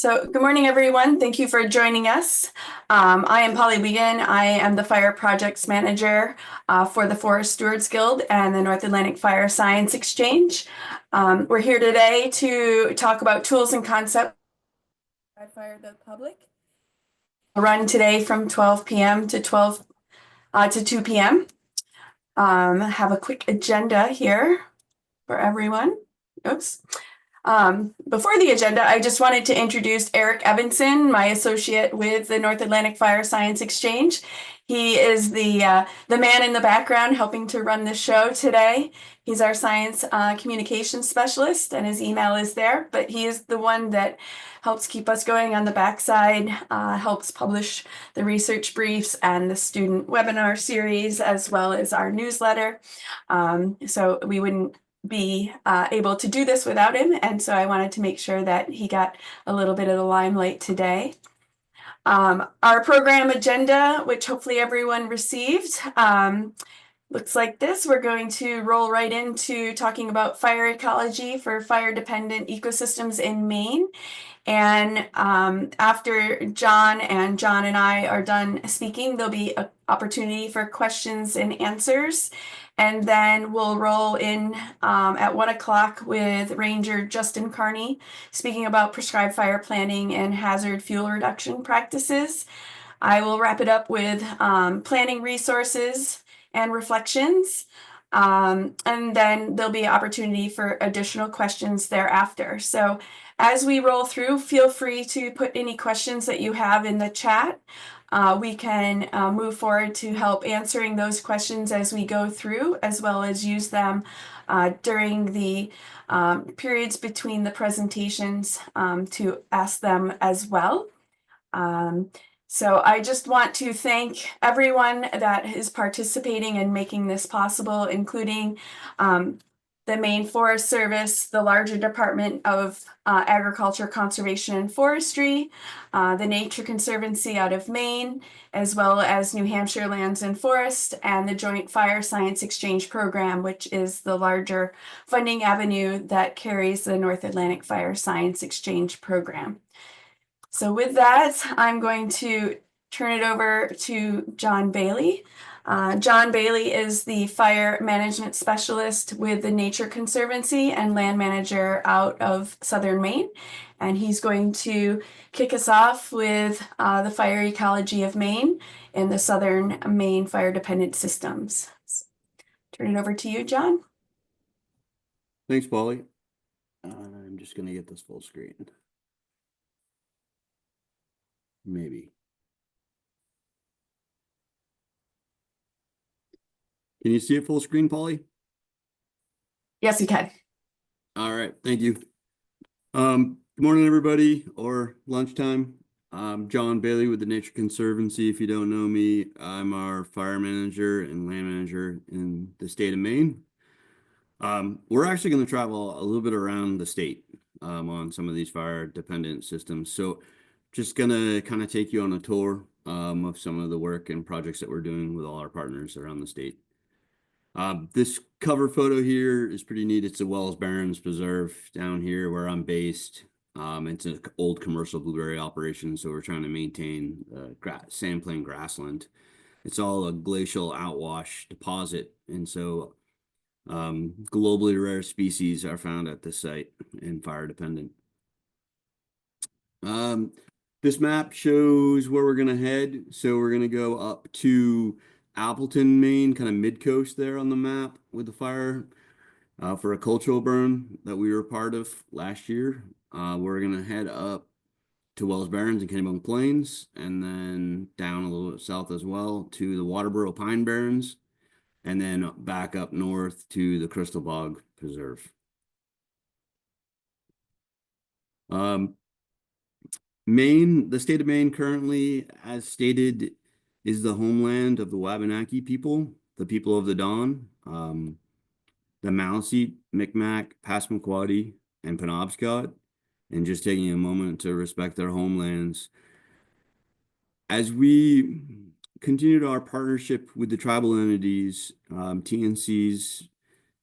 So, good morning, everyone. Thank you for joining us. I am Polly Wiegand. I am the Fire Projects Manager for the Forest Stewards Guild and the North Atlantic Fire Science Exchange. We're here today to talk about tools and concepts to fire the public. We'll run today from 12 p.m. to 2 p.m. Have a quick agenda here for everyone. Oops. Before the agenda, I just wanted to introduce Eric Evanson, my associate with the North Atlantic Fire Science Exchange. He is the man in the background helping to run the show today. He's our science communications specialist, and his email is there, but he is the one that helps keep us going on the backside, helps publish the research briefs and the student webinar series, as well as our newsletter. So we wouldn't be able to do this without him, and so I wanted to make sure that he got a little bit of the limelight today. Our program agenda, which hopefully everyone received, looks like this. We're going to roll right into talking about fire ecology for fire-dependent ecosystems in Maine. And after John and I are done speaking, there'll be an opportunity for questions and answers. And then we'll roll in at 1 o'clock with Ranger Justin Carney speaking about prescribed fire planning and hazard fuel reduction practices. I will wrap it up with planning resources and reflections. And then there'll be opportunity for additional questions thereafter. So as we roll through, feel free to put any questions that you have in the chat. We can move forward to help answering those questions as we go through, as well as use them during the periods between the presentations to ask them as well. So I just want to thank everyone that is participating and making this possible, including the Maine Forest Service, the larger Department of Agriculture, Conservation, and Forestry, the Nature Conservancy out of Maine, as well as New Hampshire Lands and Forest, and the Joint Fire Science Exchange Program, which is the larger funding avenue that carries the North Atlantic Fire Science Exchange Program. So with that, I'm going to turn it over to John Bailey. John Bailey is the fire management specialist with the Nature Conservancy and land manager out of Southern Maine. And he's going to kick us off with the fire ecology of Maine and the Southern Maine fire dependent systems. Turn it over to you, John. Thanks, Polly. I'm just going to get this full screen. Maybe. Can you see it full screen, Polly? Yes, you can. All right, thank you. Good morning, everybody, or lunchtime. I'm John Bailey with the Nature Conservancy. If you don't know me, I'm our fire manager and land manager in the state of Maine. We're actually going to travel a little bit around the state on some of these fire-dependent systems. So just going to kind of take you on a tour of some of the work and projects that we're doing with all our partners around the state. This cover photo here is pretty neat. It's the Wells Barrens Preserve down here where I'm based. It's an old commercial blueberry operation, so we're trying to maintain sandplain grassland. It's all a glacial outwash deposit, and so globally rare species are found at this site and fire dependent. This map shows where we're going to head. So we're going to go up to Appleton, Maine, kind of mid-coast there on the map with the fire for a cultural burn that we were part of last year. We're going to head up to Wells Barrens and Kennebunk Plains, and then down a little bit south as well to the Waterboro Pine Barrens, and then back up north to the Crystal Bog Preserve. Maine, the state of Maine currently, as stated, is the homeland of the Wabanaki people, the people of the Dawn, the Maliseet, Micmac, Passamaquoddy, and Penobscot, and just taking a moment to respect their homelands. As we continued our partnership with the tribal entities, TNC's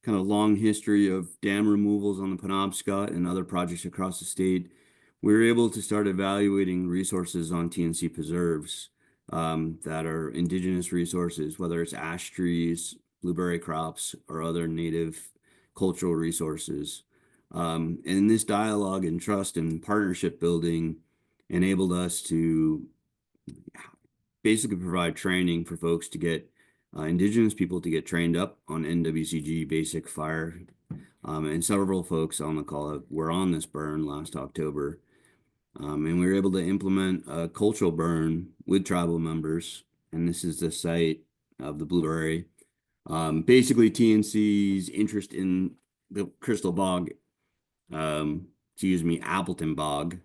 kind of long history of dam removals on the Penobscot and other projects across the state, we were able to start evaluating resources on TNC preserves that are indigenous resources, whether it's ash trees, blueberry crops, or other native cultural resources. And this dialogue and trust and partnership building enabled us to basically provide training for folks to get indigenous people to get trained up on NWCG basic fire. And several folks on the call were on this burn last October. And we were able to implement a cultural burn with tribal members. And this is the site of the blueberry. Basically, TNC's interest in the Crystal Bog, Appleton Bog,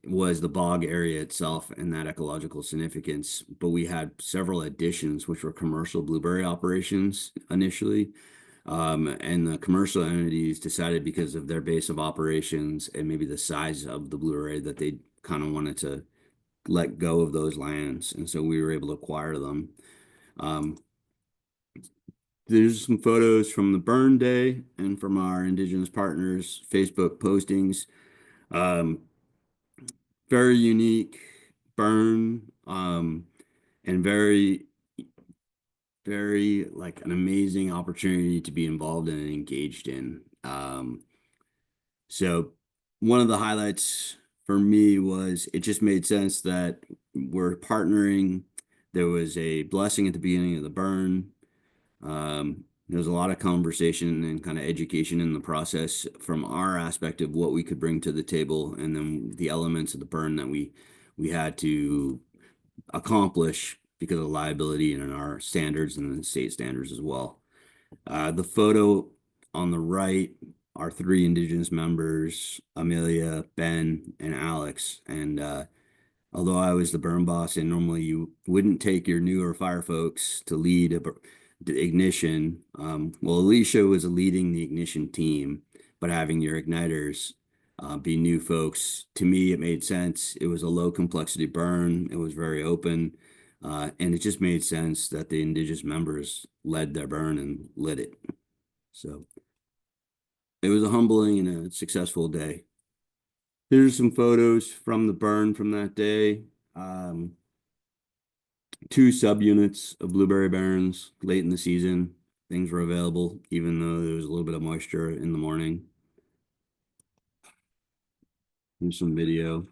was the bog area itself and that ecological significance. But we had several additions, which were commercial blueberry operations initially. And the commercial entities decided, because of their base of operations and maybe the size of the blueberry, that they kind of wanted to let go of those lands. And so we were able to acquire them. Um, there's some photos from the burn day and from our indigenous partners' Facebook postings. Um, Very unique burn, and very like an amazing opportunity to be involved in and engaged in. So one of the highlights for me was it just made sense that we're partnering. There was a blessing at the beginning of the burn. There was a lot of conversation and kind of education in the process from our aspect of what we could bring to the table, and then the elements of the burn that we had to accomplish because of liability and our standards and the state standards as well. The photo on the right are three indigenous members, Amelia, Ben, and Alex. And although I was the burn boss, and normally you wouldn't take your newer fire folks to lead the ignition, well, Alicia was leading the ignition team, but having your igniters be new folks, to me, it made sense. It was a low complexity burn. It was very open. And it just made sense that the indigenous members led their burn and lit it. So it was a humbling and a successful day. Here's some photos from the burn from that day. Two subunits of blueberry barrens late in the season. Things were available, even though there was a little bit of moisture in the morning. Here's some video.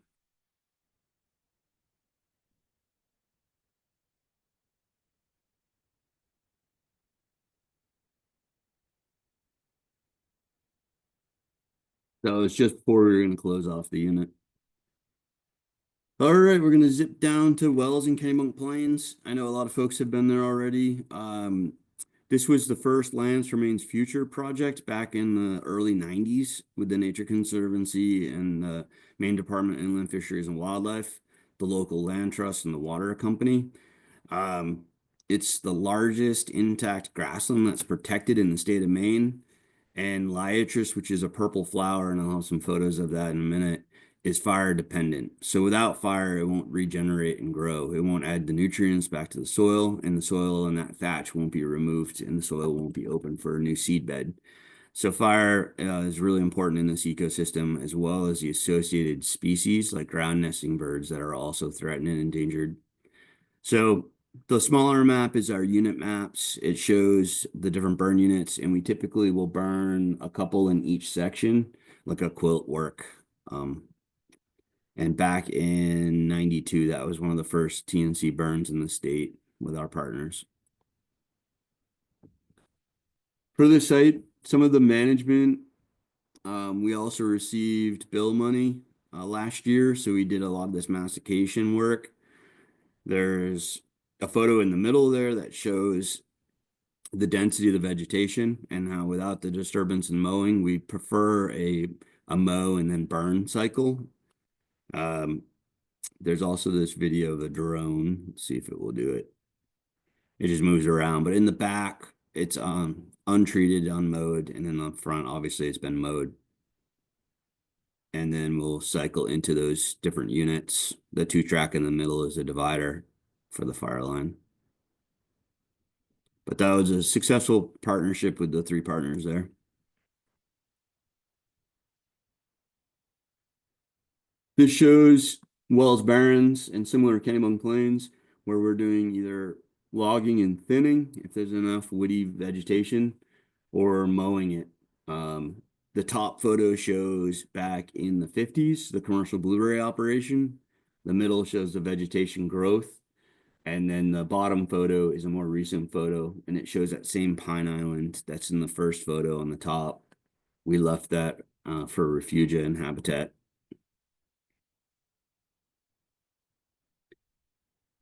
So it's just before we were going to close off the unit. All right, we're going to zip down to Wells and Kennebunk Plains. I know a lot of folks have been there already. This was the first Lands for Maine's Future project back in the early 90s with the Nature Conservancy and the Maine Department of Inland Fisheries and Wildlife, the local land trust, and the water company. It's the largest intact grassland that's protected in the state of Maine. And liatris, which is a purple flower, and I'll have some photos of that in a minute, is fire dependent. So without fire, it won't regenerate and grow. It won't add the nutrients back to the soil, and the soil and that thatch won't be removed, and the soil won't be open for a new seed bed. So fire is really important in this ecosystem, as well as the associated species like ground nesting birds that are also threatened and endangered. So the smaller map is our unit maps. It shows the different burn units, and we typically will burn a couple in each section, like a quilt work. And back in 92, that was one of the first TNC burns in the state with our partners. For the site, some of the management, we also received bill money last year, so we did a lot of this mastication work. There's a photo in the middle there that shows the density of the vegetation and how without the disturbance and mowing, we prefer a mow and then burn cycle. There's also this video of a drone. Let's see if it will do it. It just moves around, but in the back, it's untreated, unmowed, and then the front, obviously, it's been mowed. And then we'll cycle into those different units. The 2-track in the middle is a divider for the fire line. But that was a successful partnership with the 3 partners there. This shows Wells Barrens and similar Kennebunk Plains where we're doing either logging and thinning if there's enough woody vegetation or mowing it. The top photo shows back in the 50s, the commercial blueberry operation. The middle shows the vegetation growth. And then the bottom photo is a more recent photo, and it shows that same pine island that's in the first photo on the top. We left that for refugia and habitat.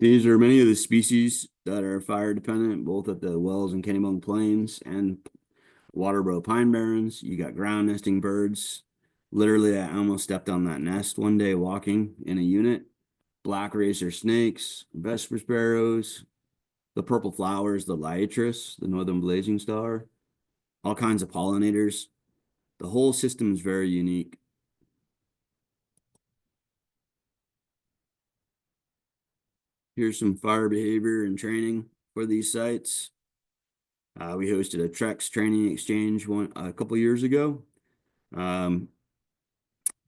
These are many of the species that are fire dependent, both at the Wells and Kennebunk Plains and Waterboro Pine Barrens. You got ground nesting birds. Literally, I almost stepped on that nest one day walking in a unit. Black racer snakes, vesper sparrows, the purple flowers, the liatris, the northern blazing star, all kinds of pollinators. The whole system is very unique. Here's some fire behavior and training for these sites. We hosted a Trex training exchange a couple years ago. And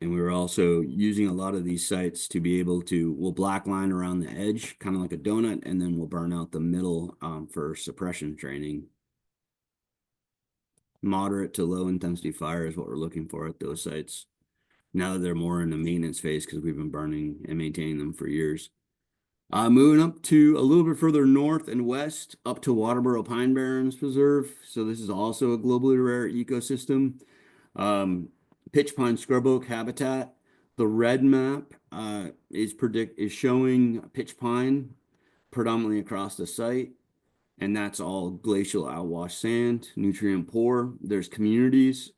we were also using a lot of these sites to be able to, we'll black line around the edge, kind of like a donut, and then we'll burn out the middle for suppression training. Moderate to low intensity fire is what we're looking for at those sites. Now that they're more in the maintenance phase because we've been burning and maintaining them for years. Moving up to a little bit further north and west, up to Waterboro Pine Barrens Preserve. So this is also a globally rare ecosystem. Pitch pine scrub oak habitat. The red map is showing pitch pine predominantly across the site, and that's all glacial outwash sand, nutrient poor. There's communities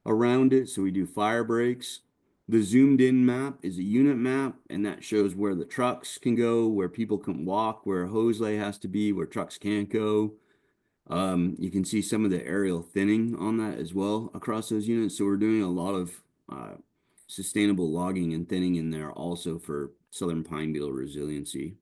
around it, so we do fire breaks. The zoomed in map is a unit map, and that shows where the trucks can go, where people can walk, where a hose lay has to be, where trucks can't go. You can see some of the aerial thinning on that as well across those units. So we're doing a lot of sustainable logging and thinning in there also for southern pine beetle resiliency.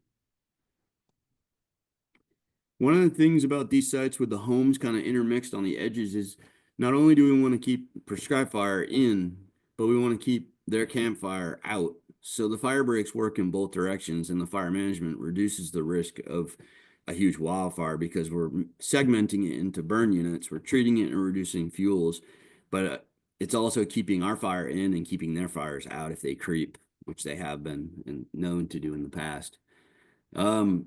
One of the things about these sites with the homes kind of intermixed on the edges is not only do we want to keep prescribed fire in, but we want to keep their campfire out. So the fire breaks work in both directions, and the fire management reduces the risk of a huge wildfire because we're segmenting it into burn units, we're treating it and reducing fuels, but it's also keeping our fire in and keeping their fires out if they creep, which they have been and known to do in the past. The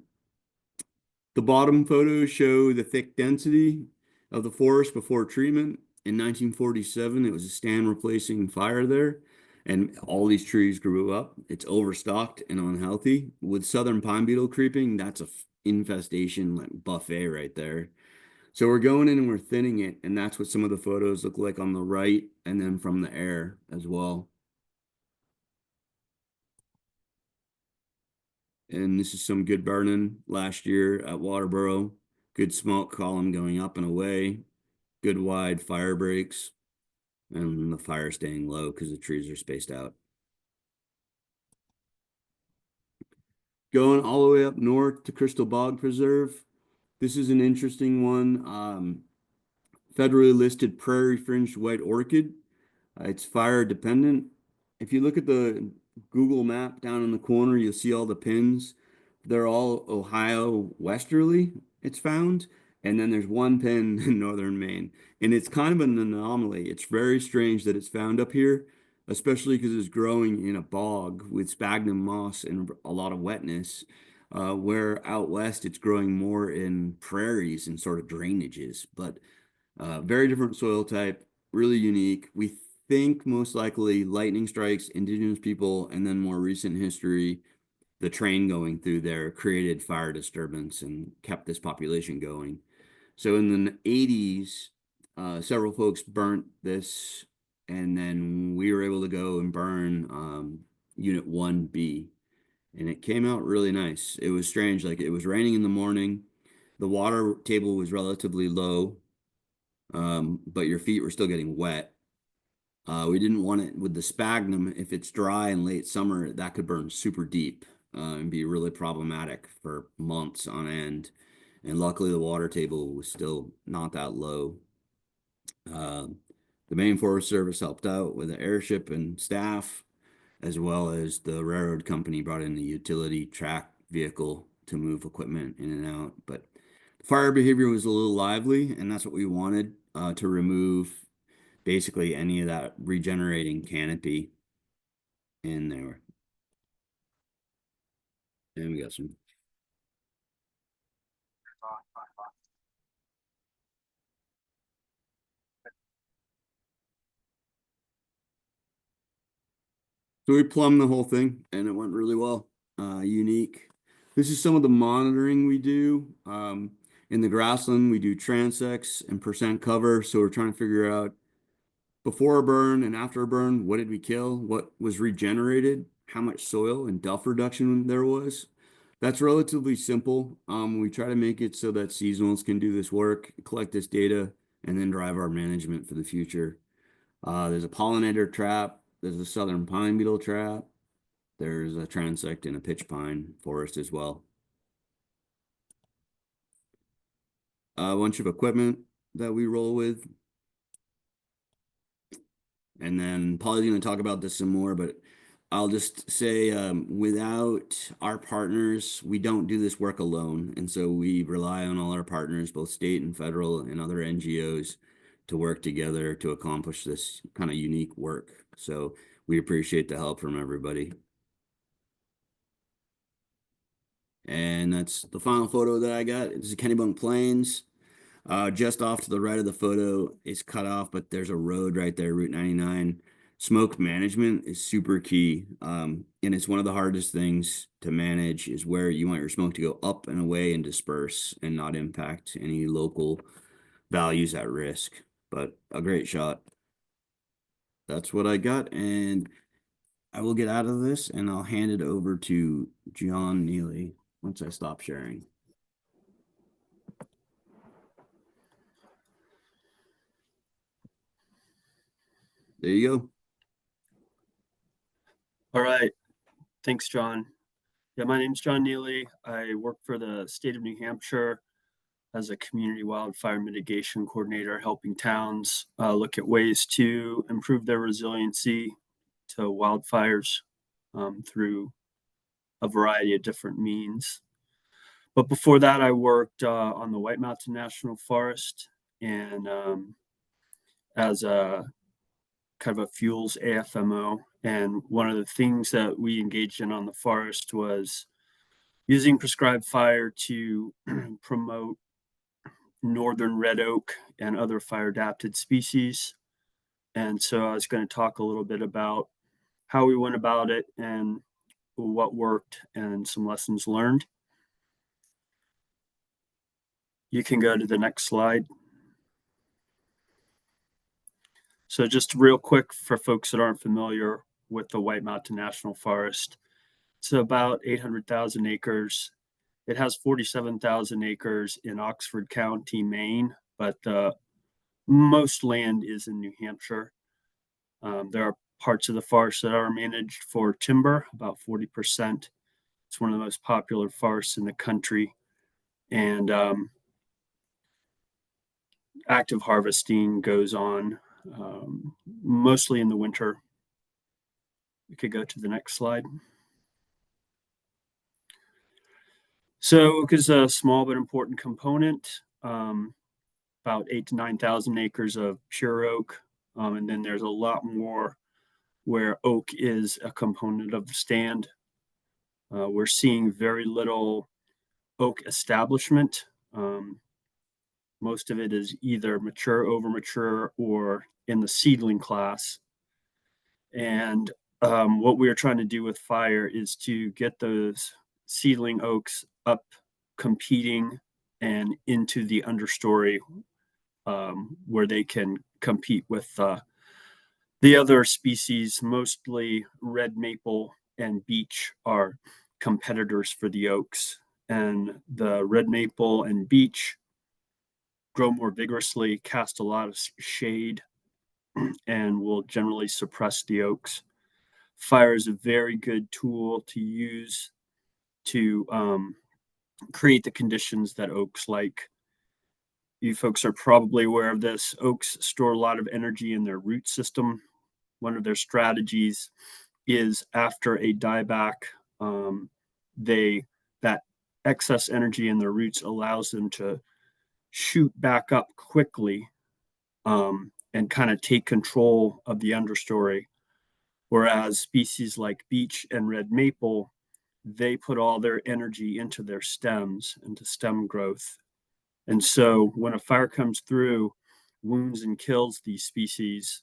bottom photos show the thick density of the forest before treatment. In 1947, it was a stand replacing fire there, and all these trees grew up. It's overstocked and unhealthy. With southern pine beetle creeping, that's a infestation like buffet right there. So we're going in and we're thinning it, and that's what some of the photos look like on the right, and then from the air as well. And this is some good burning last year at Waterboro. Good smoke column going up and away. Good wide fire breaks. And the fire staying low because the trees are spaced out. Going all the way up north to Crystal Bog Preserve. This is an interesting one. Federally listed prairie fringed white orchid. It's fire dependent. If you look at the Google map down in the corner, you'll see all the pins. They're all Ohio westerly, it's found. And then there's one pin in northern Maine. And it's kind of an anomaly. It's very strange that it's found up here, especially because it's growing in a bog with sphagnum moss and a lot of wetness. Where out west it's growing more in prairies and sort of drainages. But very different soil type, really unique. We think most likely lightning strikes, indigenous people, and then more recent history, the train going through there created fire disturbance and kept this population going. So in the 80s, several folks burnt this, and then we were able to go and burn Unit 1B, and it came out really nice. It was strange, like it was raining in the morning, the water table was relatively low, but your feet were still getting wet. We didn't want it with the sphagnum. If it's dry in late summer, that could burn super deep and be really problematic for months on end. And luckily, the water table was still not that low. The Maine Forest Service helped out with the airship and staff. as well as the railroad company brought in a utility track vehicle to move equipment in and out. But fire behavior was a little lively, and that's what we wanted, to remove basically any of that regenerating canopy in there. And we got some. So we plumbed the whole thing and it went really well. Unique. This is some of the monitoring we do. In the grassland, we do transects and percent cover. So we're trying to figure out before a burn and after a burn, what did we kill? What was regenerated? How much soil and duff reduction there was? That's relatively simple. We try to make it so that seasonals can do this work, collect this data, and then drive our management for the future. There's a pollinator trap. There's a southern pine beetle trap. There's a transect and a pitch pine forest as well. A bunch of equipment that we roll with. And then Polly's going to talk about this some more, but I'll just say, without our partners, we don't do this work alone. And so we rely on all our partners, both state and federal and other NGOs, to work together to accomplish this kind of unique work. So we appreciate the help from everybody. And that's the final photo that I got. This is Kennebunk Plains. Just off to the right of the photo, it's cut off, but there's a road right there, Route 99. Smoke management is super key. And it's one of the hardest things to manage is where you want your smoke to go up and away and disperse and not impact any local values at risk. But a great shot. That's what I got. And I will get out of this and I'll hand it over to John Neely once I stop sharing. There you go. All right. Thanks, John. Yeah, my name's John Neely. I work for the state of New Hampshire as a community wildfire mitigation coordinator, helping towns look at ways to improve their resiliency to wildfires through a variety of different means. But before that, I worked on the White Mountain National Forest and as a kind of a fuels AFMO. And one of the things that we engaged in on the forest was using prescribed fire to promote northern red oak and other fire adapted species. And so I was going to talk a little bit about how we went about it and what worked and some lessons learned. You can go to the next slide. So just real quick for folks that aren't familiar with the White Mountain National Forest, it's about 800,000 acres. It has 47,000 acres in Oxford County, Maine, but most land is in New Hampshire. There are parts of the forest that are managed for timber, about 40%. It's one of the most popular forests in the country. And active harvesting goes on mostly in the winter. We could go to the next slide. So oak is a small but important component, about 8,000 to 9,000 acres of pure oak. And then there's a lot more where oak is a component of the stand. We're seeing very little oak establishment. Most of it is either mature, over mature, or in the seedling class. And what we are trying to do with fire is to get those seedling oaks up competing and into the understory where they can compete with the other species. Mostly red maple and beech are competitors for the oaks, and the red maple and beech grow more vigorously, cast a lot of shade, and will generally suppress the oaks. Fire is a very good tool to use to create the conditions that oaks like. You folks are probably aware of this. Oaks store a lot of energy in their root system. One of their strategies is after a dieback, that excess energy in their roots allows them to shoot back up quickly, and kind of take control of the understory. Whereas species like beech and red maple, they put all their energy into their stems, into stem growth. And so when a fire comes through, wounds and kills these species,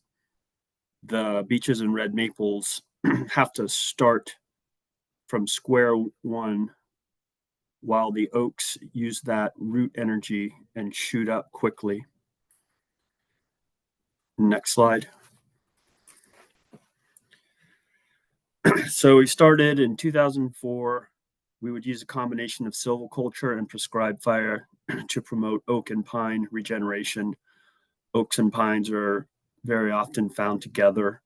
the beeches and red maples have to start from square one, while the oaks use that root energy and shoot up quickly. Next slide. So we started in 2004. We would use a combination of silviculture and prescribed fire to promote oak and pine regeneration. Oaks and pines are very often found together.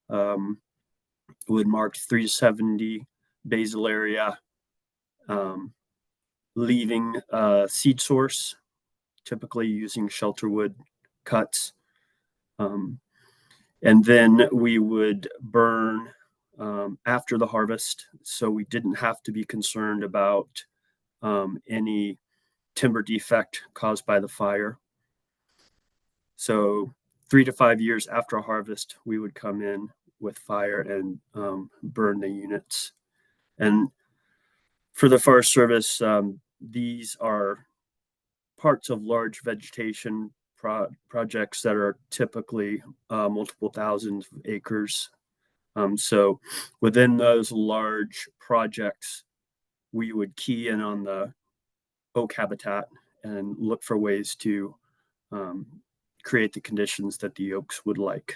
Would mark 370 basal area, leaving a seed source, typically using shelterwood cuts. And then we would burn after the harvest, so we didn't have to be concerned about any timber defect caused by the fire. So 3 to 5 years after harvest, we would come in with fire and burn the units. And for the Forest Service, these are parts of large vegetation projects that are typically multiple thousands of acres. So within those large projects, we would key in on the oak habitat and look for ways to create the conditions that the oaks would like.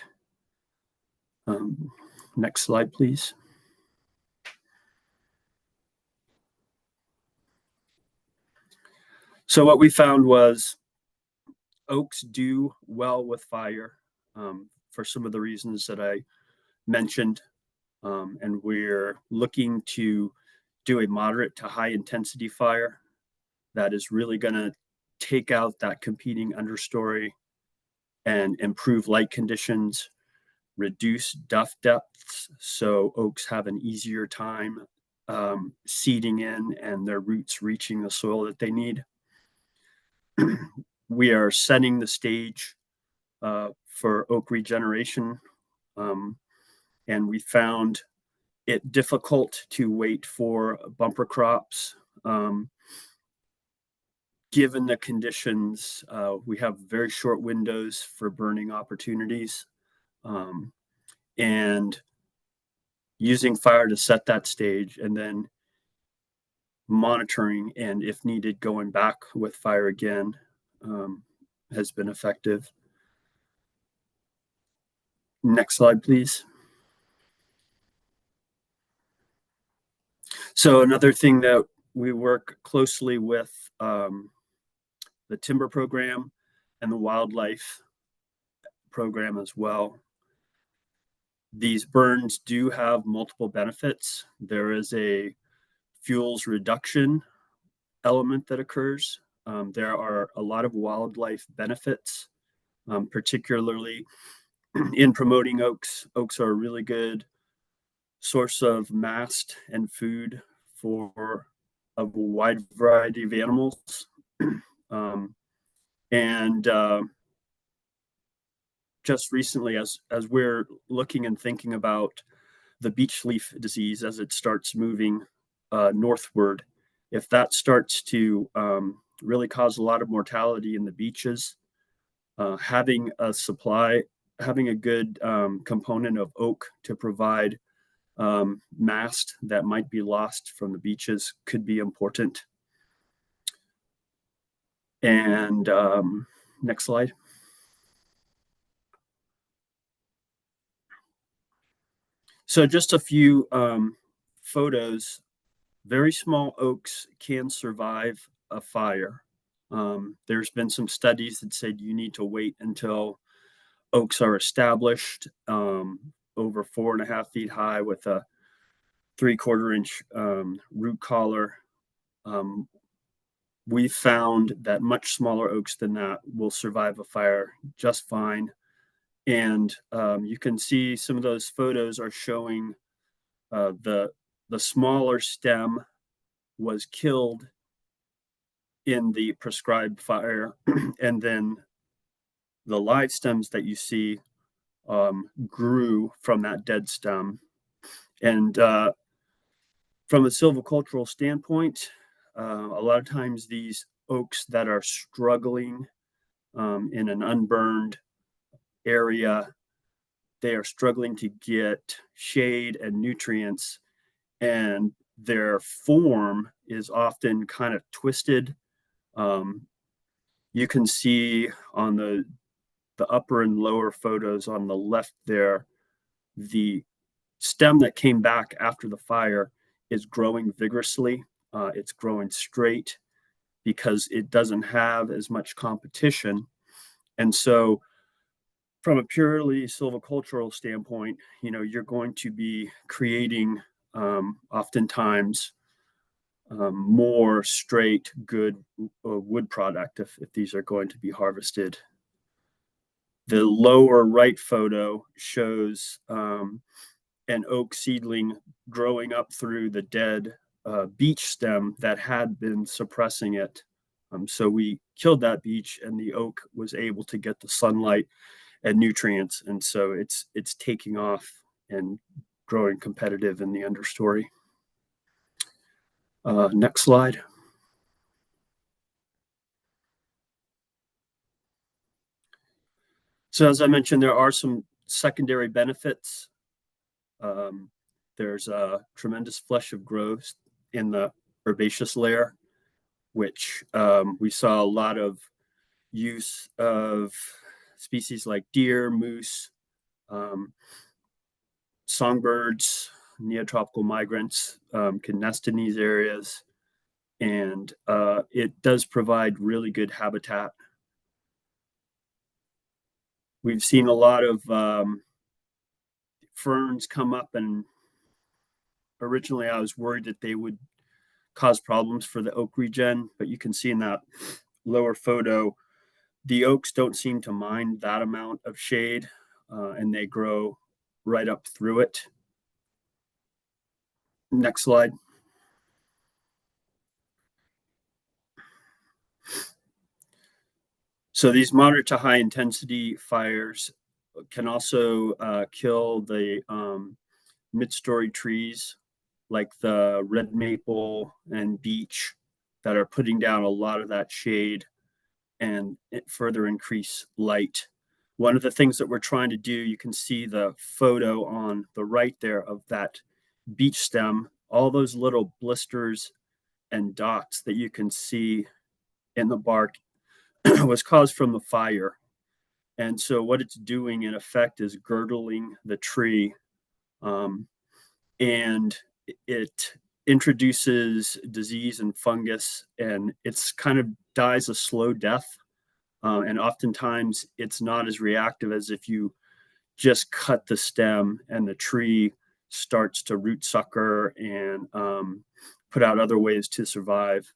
Next slide, please. So what we found was oaks do well with fire for some of the reasons that I mentioned. And we're looking to do a moderate to high intensity fire that is really going to take out that competing understory and improve light conditions, reduce duff depths, so oaks have an easier time seeding in and their roots reaching the soil that they need. We are setting the stage for oak regeneration, and we found it difficult to wait for bumper crops. Given the conditions, we have very short windows for burning opportunities, and using fire to set that stage, and then monitoring, and if needed, going back with fire again has been effective. Next slide, please. So another thing that we work closely with the timber program and the wildlife program as well. These burns do have multiple benefits. There is a fuels reduction element that occurs. There are a lot of wildlife benefits, particularly in promoting oaks. Oaks are a really good source of mast and food for a wide variety of animals. Just recently, as we're looking and thinking about the beech leaf disease as it starts moving northward, if that starts to really cause a lot of mortality in the beeches, having a good component of oak to provide mast that might be lost from the beeches could be important. And next slide. So just a few photos. Very small oaks can survive a fire. There's been some studies that said you need to wait until oaks are established, over 4.5 feet high with a 3/4 inch root collar. We found that much smaller oaks than that will survive a fire just fine. And you can see some of those photos are showing the smaller stem was killed in the prescribed fire, and then the live stems that you see grew from that dead stem. And from a silvicultural standpoint, a lot of times these oaks that are struggling in an unburned area, they are struggling to get shade and nutrients, and their form is often kind of twisted. You can see on the upper and lower photos on the left there, the stem that came back after the fire is growing vigorously. It's growing straight because it doesn't have as much competition. And so from a purely silvicultural standpoint, you're going to be creating oftentimes more straight, good wood product if these are going to be harvested. The lower right photo shows an oak seedling growing up through the dead beech stem that had been suppressing it. So we killed that beech, and the oak was able to get the sunlight and nutrients, and so it's taking off and growing competitive in the understory. Next slide. So as I mentioned, there are some secondary benefits. There's a tremendous flush of growth in the herbaceous layer, which we saw a lot of use of species like deer, moose, songbirds, neotropical migrants can nest in these areas, and it does provide really good habitat. We've seen a lot of ferns come up, and originally I was worried that they would cause problems for the oak regen, but you can see in that lower photo, the oaks don't seem to mind that amount of shade, and they grow right up through it. Next slide. So these moderate to high intensity fires can also kill the mid-story trees like the red maple and beech that are putting down a lot of that shade and further increase light. One of the things that we're trying to do, you can see the photo on the right there of that beech stem, all those little blisters and dots that you can see in the bark was caused from the fire. And so what it's doing in effect is girdling the tree, and it introduces disease and fungus, and it's kind of dies a slow death. And oftentimes it's not as reactive as if you just cut the stem and the tree starts to root sucker and put out other ways to survive.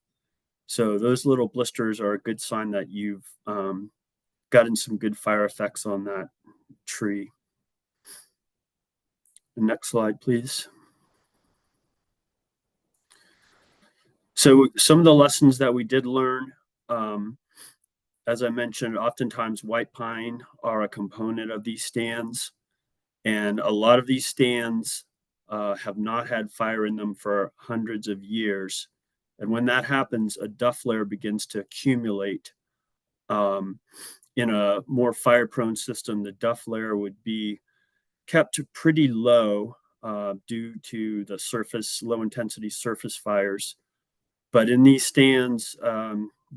So those little blisters are a good sign that you've gotten some good fire effects on that tree. The next slide, please. So some of the lessons that we did learn, as I mentioned, oftentimes white pine are a component of these stands, and a lot of these stands have not had fire in them for hundreds of years. And when that happens, a duff layer begins to accumulate. In a more fire-prone system, the duff layer would be kept pretty low due to the low-intensity surface fires. But in these stands,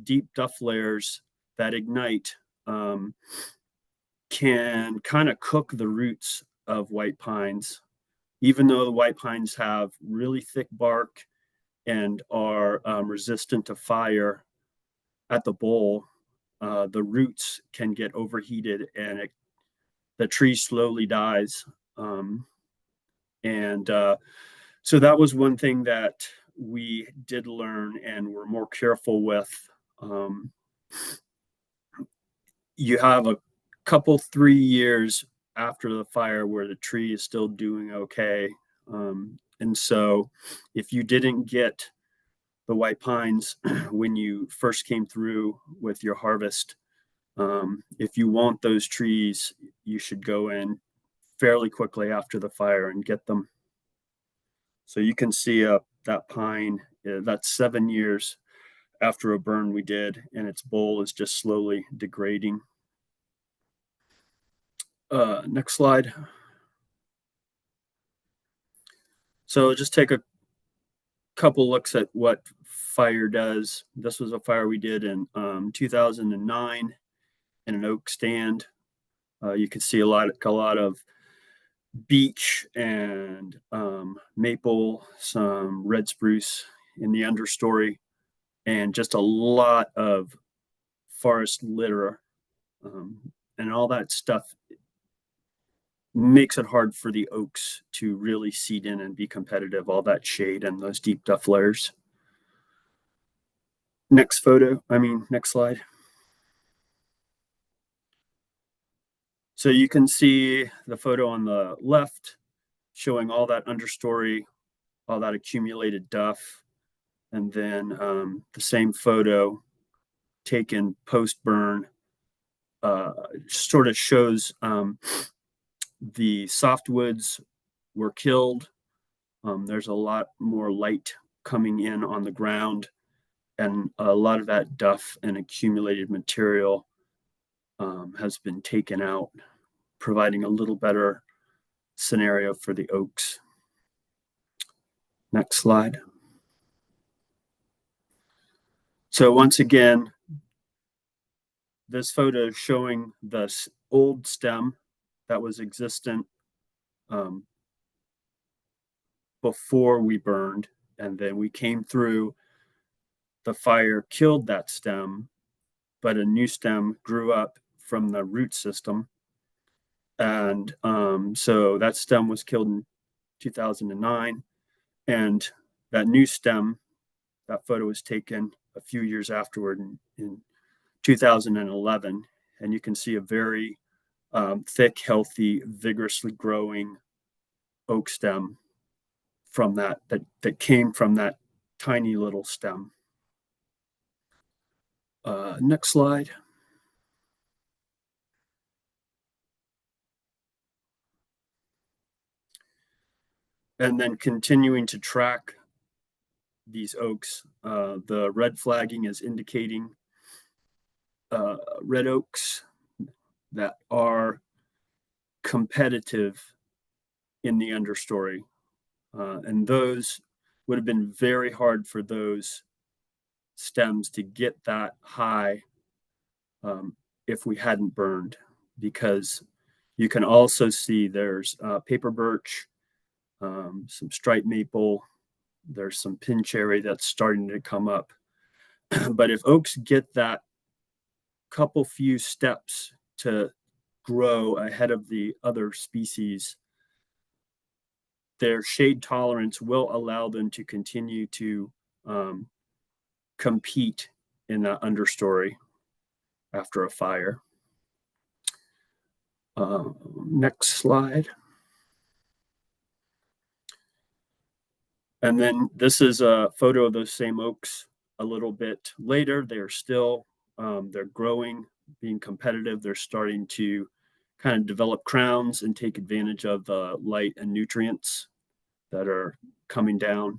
deep duff layers that ignite can kind of cook the roots of white pines. Even though the white pines have really thick bark and are resistant to fire at the bole, the roots can get overheated, and the tree slowly dies. So that was one thing that we did learn and were more careful with. You have a couple, 3 years after the fire where the tree is still doing okay. And so if you didn't get the white pines when you first came through with your harvest, if you want those trees, you should go in fairly quickly after the fire and get them. So you can see that pine, that's 7 years after a burn we did, and its bole is just slowly degrading. Next slide. So just take a couple looks at what fire does. This was a fire we did in 2009 in an oak stand. You can see a lot of beech and maple, some red spruce in the understory, and just a lot of forest litter. And all that stuff makes it hard for the oaks to really seed in and be competitive, all that shade and those deep duff layers. Next slide. So you can see the photo on the left showing all that understory, all that accumulated duff, and then the same photo taken post-burn sort of shows the softwoods were killed. There's a lot more light coming in on the ground, and a lot of that duff and accumulated material has been taken out, providing a little better scenario for the oaks. Next slide. So once again, this photo is showing the old stem that was existent before we burned, and then we came through, the fire killed that stem, but a new stem grew up from the root system. And so that stem was killed in 2009, and that new stem, that photo was taken a few years afterward in 2011, and you can see a very thick, healthy, vigorously growing oak stem from that came from that tiny little stem. Next slide. And then continuing to track these oaks, the red flagging is indicating red oaks that are competitive in the understory. And those would have been very hard for those stems to get that high if we hadn't burned, because you can also see there's paper birch, some striped maple, there's some pin cherry that's starting to come up. But if oaks get that couple few steps to grow ahead of the other species, their shade tolerance will allow them to continue to compete in that understory after a fire. Next slide. And then this is a photo of those same oaks a little bit later. They're still, they're growing, being competitive. They're starting to kind of develop crowns and take advantage of the light and nutrients that are coming down.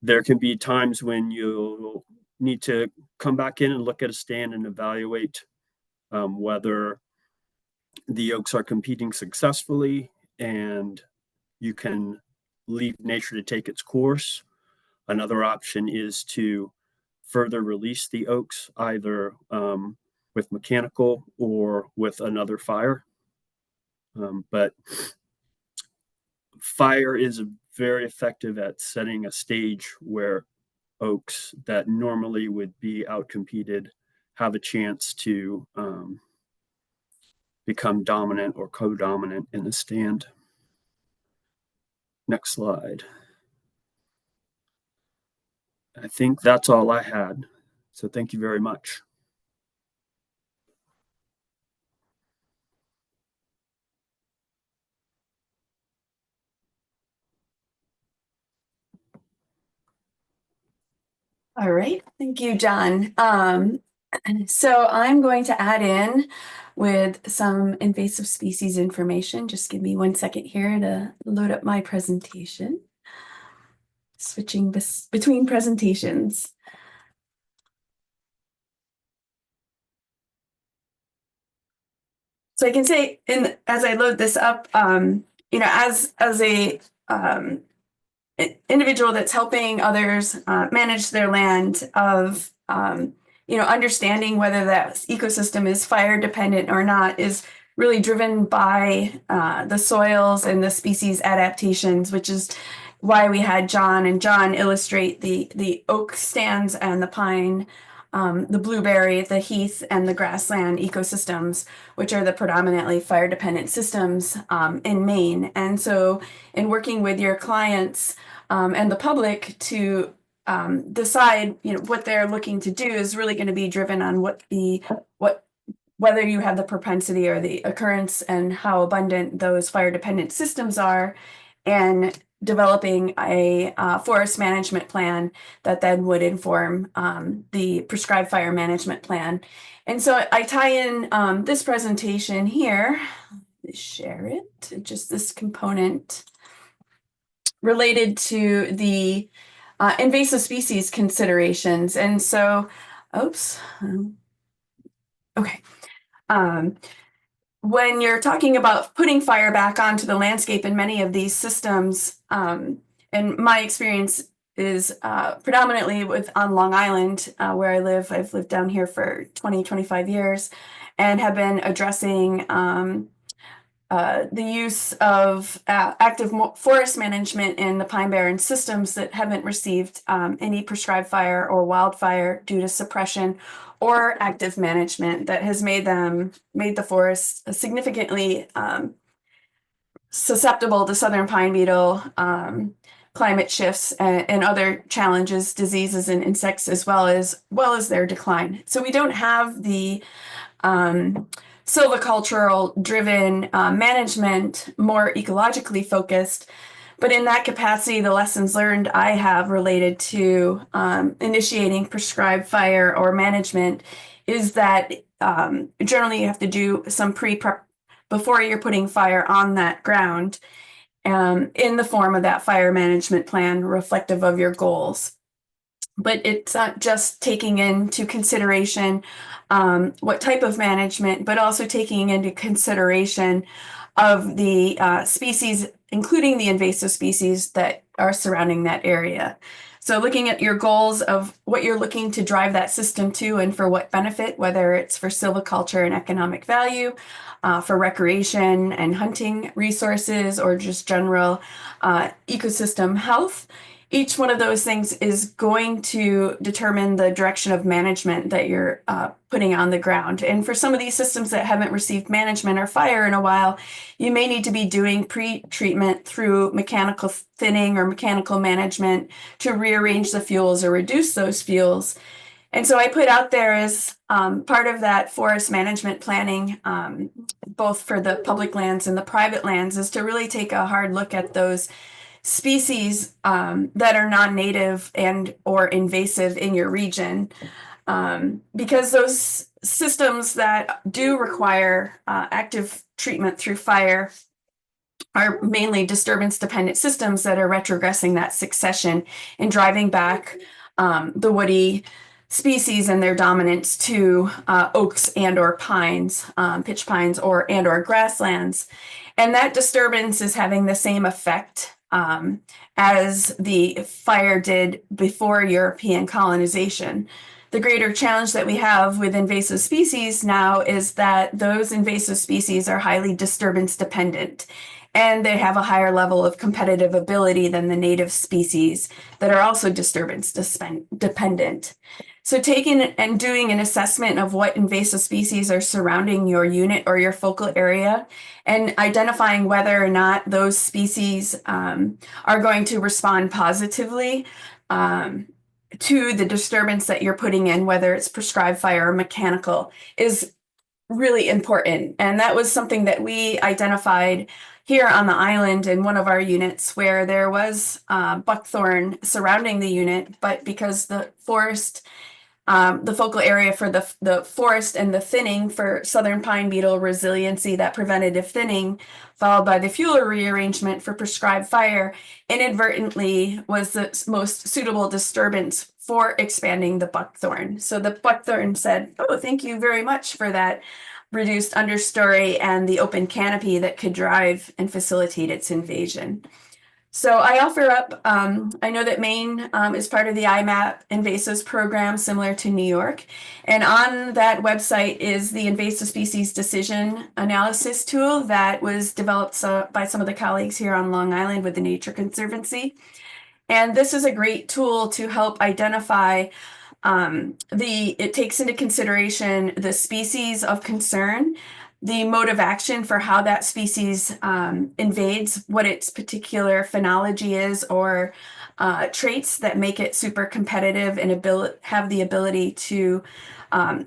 There can be times when you'll need to come back in and look at a stand and evaluate whether the oaks are competing successfully, and you can leave nature to take its course. Another option is to further release the oaks, either with mechanical or with another fire. But fire is very effective at setting a stage where oaks that normally would be outcompeted have a chance to become dominant or co-dominant in the stand. Next slide. I think that's all I had. So thank you very much. All right, thank you, John. So I'm going to add in with some invasive species information. Just give me 1 second here to load up my presentation. Switching between presentations. So I can say, as I load this up, as a individual that's helping others manage their land, of understanding whether that ecosystem is fire dependent or not is really driven by the soils and the species adaptations, which is why we had John illustrate the oak stands and the pine, the blueberry, the heath, and the grassland ecosystems, which are the predominantly fire dependent systems in Maine. And so in working with your clients and the public to decide, what they're looking to do is really going to be driven on whether you have the propensity or the occurrence and how abundant those fire dependent systems are, and developing a forest management plan that then would inform the prescribed fire management plan. And so I tie in this presentation here, share it, just this component related to the invasive species considerations. And so, oops, okay. When you're talking about putting fire back onto the landscape in many of these systems, and my experience is predominantly on Long Island, where I live. I've lived down here for 25 years and have been addressing the use of active forest management in the pine barren systems that haven't received any prescribed fire or wildfire due to suppression or active management that has made the forest significantly susceptible to southern pine beetle, climate shifts, and other challenges, diseases, and insects, as well as their decline. So we don't have the silvicultural driven management, more ecologically focused. But in that capacity, the lessons learned I have related to initiating prescribed fire or management is that generally you have to do some pre-prep before you're putting fire on that ground, in the form of that fire management plan reflective of your goals. But it's not just taking into consideration what type of management, but also taking into consideration of the species, including the invasive species that are surrounding that area. So looking at your goals of what you're looking to drive that system to and for what benefit, whether it's for silviculture and economic value, for recreation and hunting resources, or just general ecosystem health. Each one of those things is going to determine the direction of management that you're putting on the ground. And for some of these systems that haven't received management or fire in a while, you may need to be doing pre-treatment through mechanical thinning or mechanical management to rearrange the fuels or reduce those fuels. And so I put out there as part of that forest management planning, both for the public lands and the private lands, is to really take a hard look at those species that are non-native and or invasive in your region, because those systems that do require active treatment through fire are mainly disturbance dependent systems that are retrogressing that succession and driving back the woody species and their dominance to oaks and or pines, pitch pines and or grasslands. And that disturbance is having the same effect as the fire did before European colonization. The greater challenge that we have with invasive species now is that those invasive species are highly disturbance dependent, and they have a higher level of competitive ability than the native species that are also disturbance dependent. So taking and doing an assessment of what invasive species are surrounding your unit or your focal area, and identifying whether or not those species are going to respond positively to the disturbance that you're putting in, whether it's prescribed fire or mechanical, is really important. And that was something that we identified here on the island in one of our units where there was buckthorn surrounding the unit, but because the forest, the focal area for the forest and the thinning for southern pine beetle resiliency, that preventative thinning, followed by the fuel rearrangement for prescribed fire, inadvertently was the most suitable disturbance for expanding the buckthorn. So the buckthorn said, "Oh, thank you very much for that reduced understory and the open canopy that could drive and facilitate its invasion." So I offer up, I know that Maine is part of the IMAP invasives program, similar to New York. And on that website is the invasive species decision analysis tool that was developed by some of the colleagues here on Long Island with the Nature Conservancy. And this is a great tool to help identify it takes into consideration the species of concern, the mode of action for how that species invades, what its particular phenology is, or traits that make it super competitive and have the ability to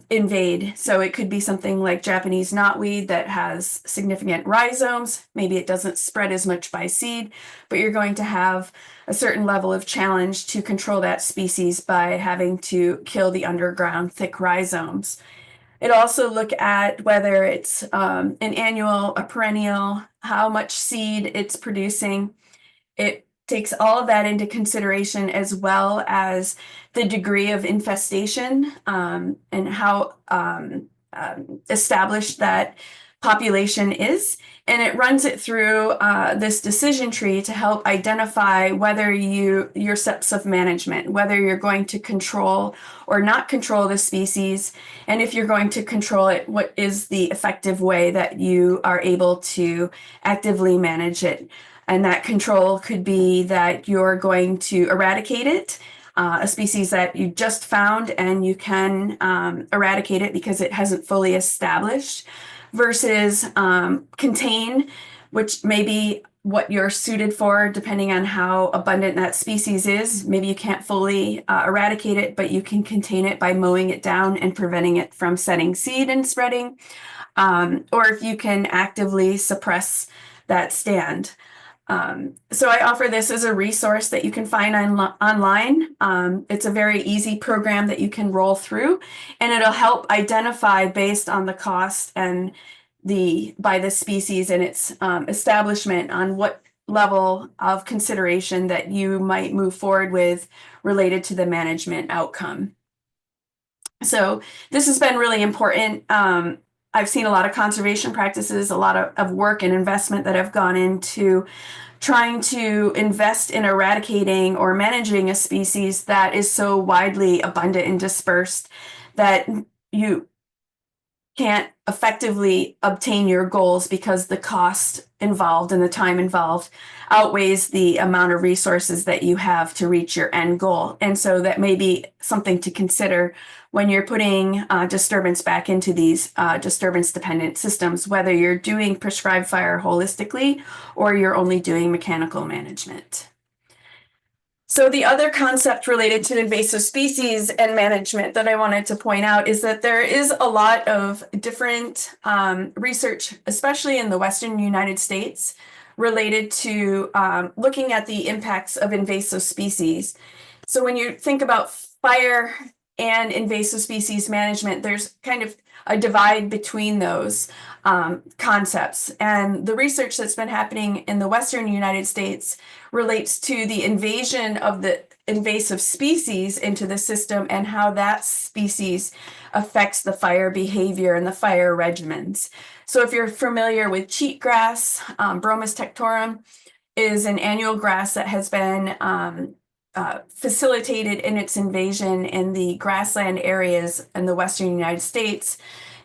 invade. So it could be something like Japanese knotweed that has significant rhizomes. Maybe it doesn't spread as much by seed, but you're going to have a certain level of challenge to control that species by having to kill the underground thick rhizomes. It also look at whether it's an annual, a perennial, how much seed it's producing. It takes all of that into consideration, as well as the degree of infestation and how established that population is. And it runs it through this decision tree to help identify whether your steps of management, whether you're going to control or not control the species, and if you're going to control it, what is the effective way that you are able to actively manage it. And that control could be that you're going to eradicate it, a species that you just found and you can eradicate it because it hasn't fully established, versus contain, which may be what you're suited for depending on how abundant that species is. Maybe you can't fully eradicate it, but you can contain it by mowing it down and preventing it from setting seed and spreading, or if you can actively suppress that stand. So I offer this as a resource that you can find online. It's a very easy program that you can roll through, and it'll help identify based on the cost and by the species and its establishment on what level of consideration that you might move forward with related to the management outcome. So this has been really important. I've seen a lot of conservation practices, a lot of work and investment that have gone into trying to invest in eradicating or managing a species that is so widely abundant and dispersed that you can't effectively obtain your goals because the cost involved and the time involved outweighs the amount of resources that you have to reach your end goal. And so that may be something to consider when you're putting disturbance back into these disturbance-dependent systems, whether you're doing prescribed fire holistically or you're only doing mechanical management. So the other concept related to invasive species and management that I wanted to point out is that there is a lot of different research, especially in the Western United States, related to looking at the impacts of invasive species. So when you think about fire and invasive species management, there's kind of a divide between those concepts. And the research that's been happening in the Western United States relates to the invasion of the invasive species into the system and how that species affects the fire behavior and the fire regimens. So if you're familiar with cheatgrass, Bromus tectorum is an annual grass that has been facilitated in its invasion in the grassland areas in the Western United States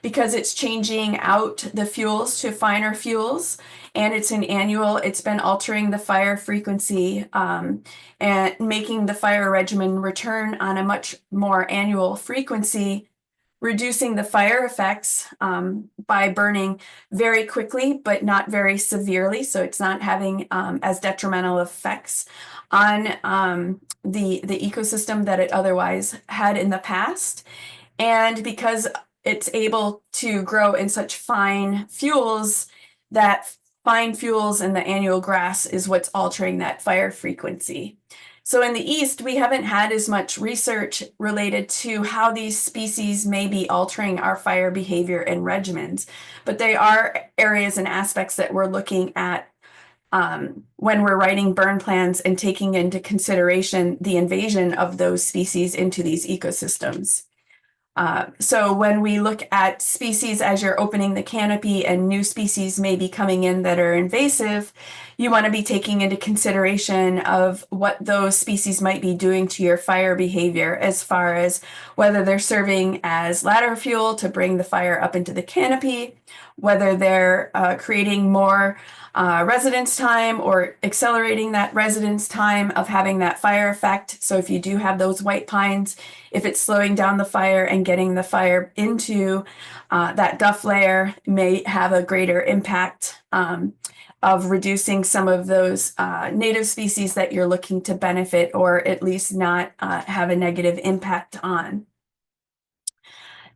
because it's changing out the fuels to finer fuels, and it's been altering the fire frequency and making the fire regimen return on a much more annual frequency, reducing the fire effects by burning very quickly, but not very severely. So it's not having as detrimental effects on the ecosystem that it otherwise had in the past. And because it's able to grow in such fine fuels that fine fuels in the annual grass is what's altering that fire frequency. So in the East, we haven't had as much research related to how these species may be altering our fire behavior and regimens, but they are areas and aspects that we're looking at when we're writing burn plans and taking into consideration the invasion of those species into these ecosystems. So when we look at species as you're opening the canopy and new species may be coming in that are invasive, you want to be taking into consideration of what those species might be doing to your fire behavior, as far as whether they're serving as ladder fuel to bring the fire up into the canopy, whether they're creating more residence time or accelerating that residence time of having that fire effect. So if you do have those white pines, if it's slowing down the fire and getting the fire into that duff layer, may have a greater impact of reducing some of those native species that you're looking to benefit, or at least not have a negative impact on.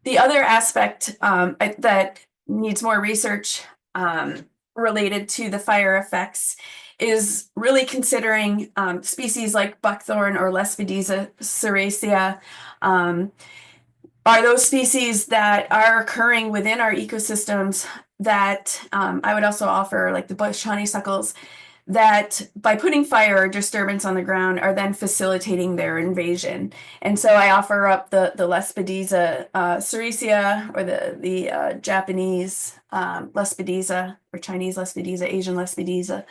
The other aspect that needs more research related to the fire effects is really considering species like buckthorn or Lespedeza sericea. Are those species that are occurring within our ecosystems that I would also offer, like the bush honeysuckles, that by putting fire or disturbance on the ground are then facilitating their invasion. And so I offer up the Lespedeza sericea, or the Japanese Lespedeza, or Chinese Lespedeza, Asian Lespedeza,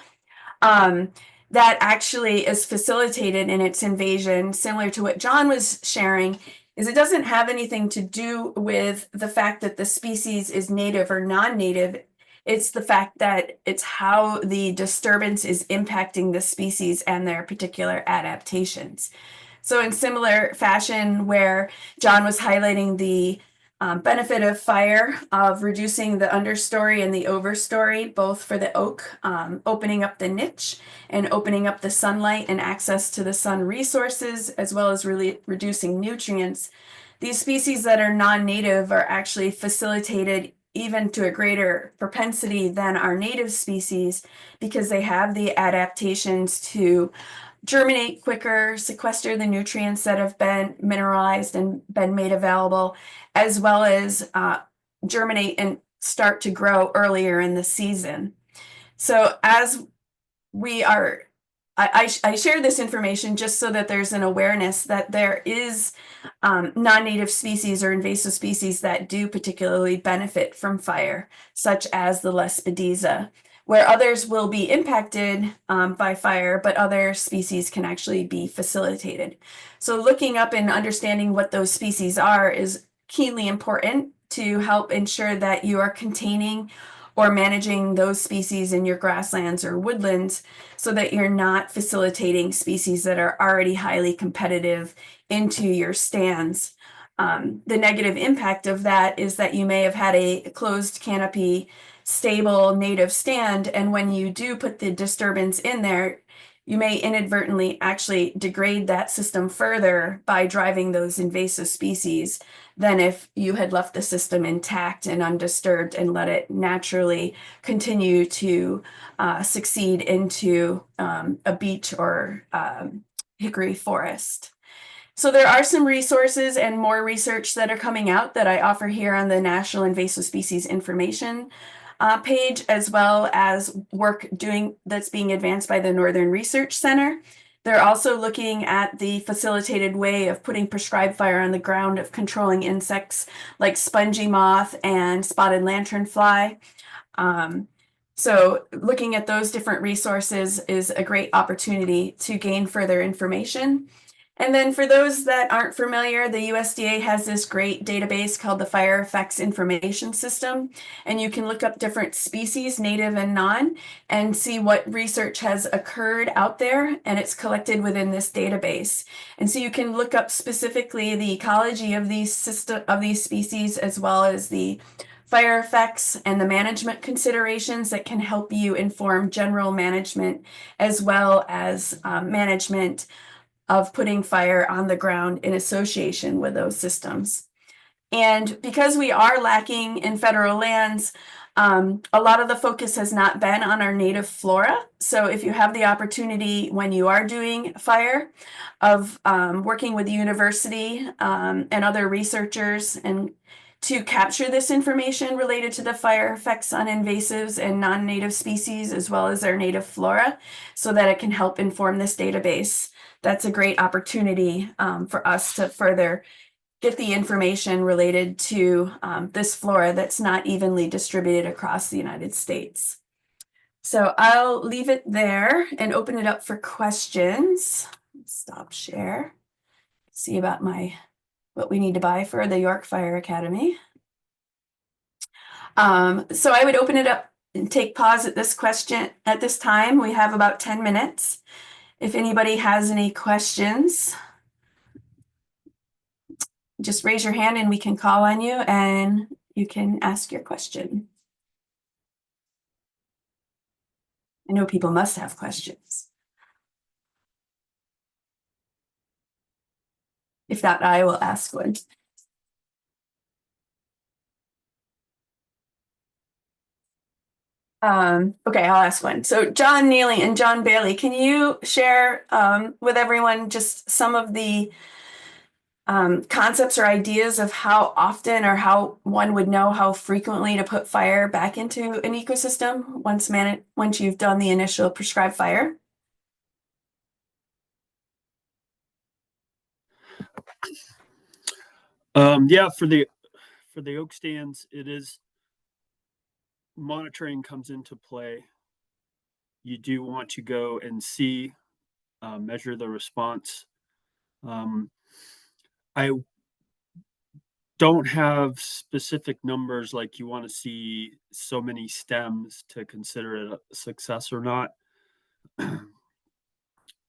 that actually is facilitated in its invasion, similar to what John was sharing, is it doesn't have anything to do with the fact that the species is native or non-native. It's the fact that it's how the disturbance is impacting the species and their particular adaptations. So in similar fashion, where John was highlighting the benefit of fire, of reducing the understory and the overstory, both for the oak, opening up the niche and opening up the sunlight and access to the sun resources, as well as really reducing nutrients. These species that are non-native are actually facilitated even to a greater propensity than our native species, because they have the adaptations to germinate quicker, sequester the nutrients that have been mineralized and been made available, as well as germinate and start to grow earlier in the season. So as we are, I share this information just so that there's an awareness that there is non-native species or invasive species that do particularly benefit from fire, such as the Lespedeza, where others will be impacted by fire, but other species can actually be facilitated. So looking up and understanding what those species are is keenly important to help ensure that you are containing or managing those species in your grasslands or woodlands, so that you're not facilitating species that are already highly competitive into your stands. The negative impact of that is that you may have had a closed canopy, stable native stand, and when you do put the disturbance in there, you may inadvertently actually degrade that system further by driving those invasive species than if you had left the system intact and undisturbed and let it naturally continue to succeed into a beech or hickory forest. So there are some resources and more research that are coming out that I offer here on the National Invasive Species Information page, as well as work that's being advanced by the Northern Research Center. They're also looking at the facilitated way of putting prescribed fire on the ground, of controlling insects like spongy moth and spotted lanternfly. So looking at those different resources is a great opportunity to gain further information. And then for those that aren't familiar, the USDA has this great database called the Fire Effects Information System, and you can look up different species, native and non, and see what research has occurred out there, and it's collected within this database. And so you can look up specifically the ecology of these species, as well as the fire effects and the management considerations that can help you inform general management, as well as management of putting fire on the ground in association with those systems. And because we are lacking in federal lands, a lot of the focus has not been on our native flora. So if you have the opportunity when you are doing fire of working with the university and other researchers and to capture this information related to the fire effects on invasives and non-native species as well as our native flora so that it can help inform this database. That's a great opportunity for us to further get the information related to this flora that's not evenly distributed across the United States. So I'll leave it there and open it up for questions. Stop share. See about what we need to buy for the York Fire Academy. So I would open it up and take pause at this question at this time. We have about 10 minutes. If anybody has any questions, just raise your hand and we can call on you and you can ask your question. I know people must have questions. If not, I will ask one. Okay, I'll ask one. So John Neely and John Bailey, can you share with everyone just some of the concepts or ideas of how often or how one would know how frequently to put fire back into an ecosystem once you've done the initial prescribed fire? Yeah, for the oak stands, it is monitoring comes into play. You do want to go and see, measure the response. I don't have specific numbers like you want to see so many stems to consider it a success or not.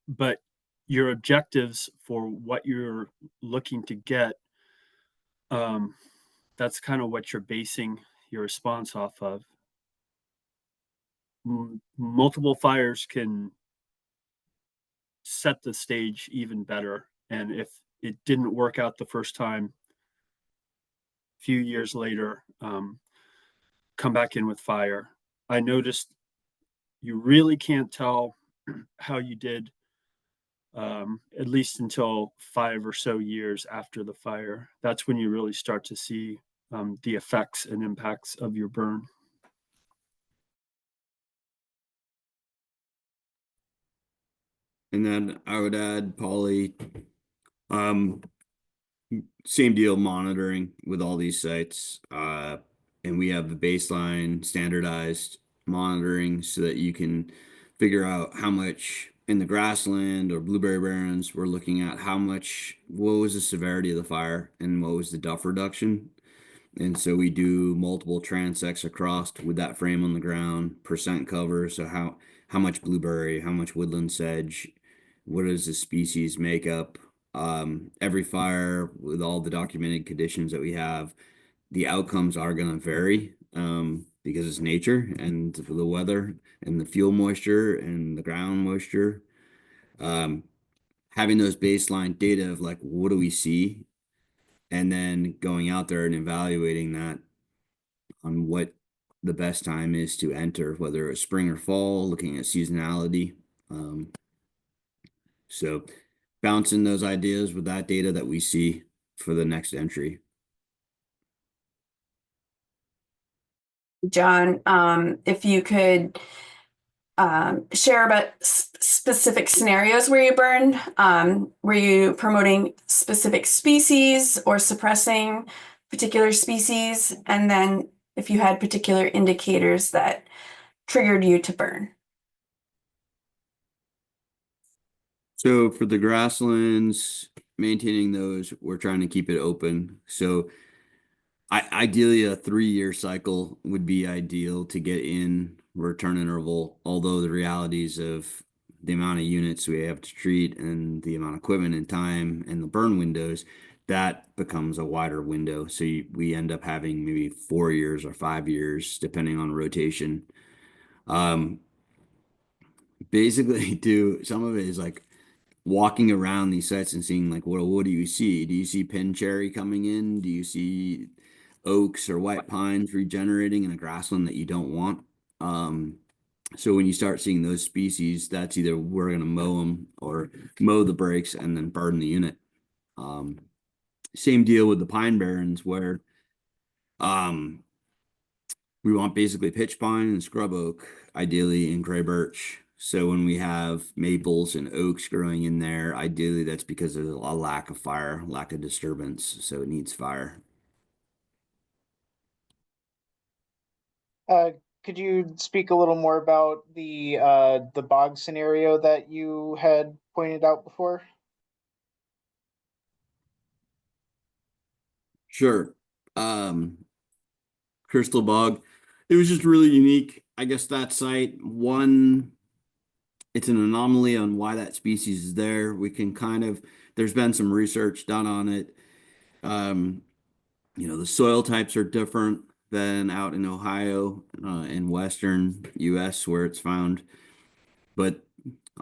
But your objectives for what you're looking to get, that's kind of what you're basing your response off of. Multiple fires can set the stage even better. And if it didn't work out the first time, a few years later, come back in with fire. I noticed you really can't tell how you did, at least until 5 or so years after the fire. That's when you really start to see the effects and impacts of your burn. And then I would add, Polly, same deal, monitoring with all these sites. And we have the baseline standardized monitoring so that you can figure out how much in the grassland or blueberry barrens, we're looking at what was the severity of the fire and what was the duff reduction. And so we do multiple transects across with that frame on the ground, percent cover. So how much blueberry, how much woodland sedge, what does the species make up? Every fire with all the documented conditions that we have, the outcomes are going to vary because it's nature and the weather and the fuel moisture and the ground moisture. Having those baseline data of like, what do we see? And then going out there and evaluating that on what the best time is to enter, whether it's spring or fall, looking at seasonality. So bouncing those ideas with that data that we see for the next entry. John, if you could share about specific scenarios where you burned. Were you promoting specific species or suppressing particular species? And then if you had particular indicators that triggered you to burn. So for the grasslands, maintaining those, we're trying to keep it open. So ideally a 3-year cycle would be ideal to get in return interval, although the realities of the amount of units we have to treat and the amount of equipment and time and the burn windows, that becomes a wider window. So we end up having maybe 4 years or 5 years, depending on rotation. Basically, some of it is like walking around these sites and seeing like, what do you see? Do you see pin cherry coming in? Do you see oaks or white pines regenerating in a grassland that you don't want? Um, so when you start seeing those species, that's either we're going to mow them or mow the breaks and then burn the unit. Um, Same deal with the pine barrens where um, we want basically pitch pine and scrub oak, ideally in gray birch. So when we have maples and oaks growing in there, ideally that's because there's a lack of fire, lack of disturbance, so it needs fire. Uh, could you speak a little more about the bog scenario that you had pointed out before? Sure. Crystal bog. It was just really unique. I guess that site, one, it's an anomaly on why that species is there. We can kind of, there's been some research done on it. Um, the soil types are different than out in Ohio, in Western US where it's found. But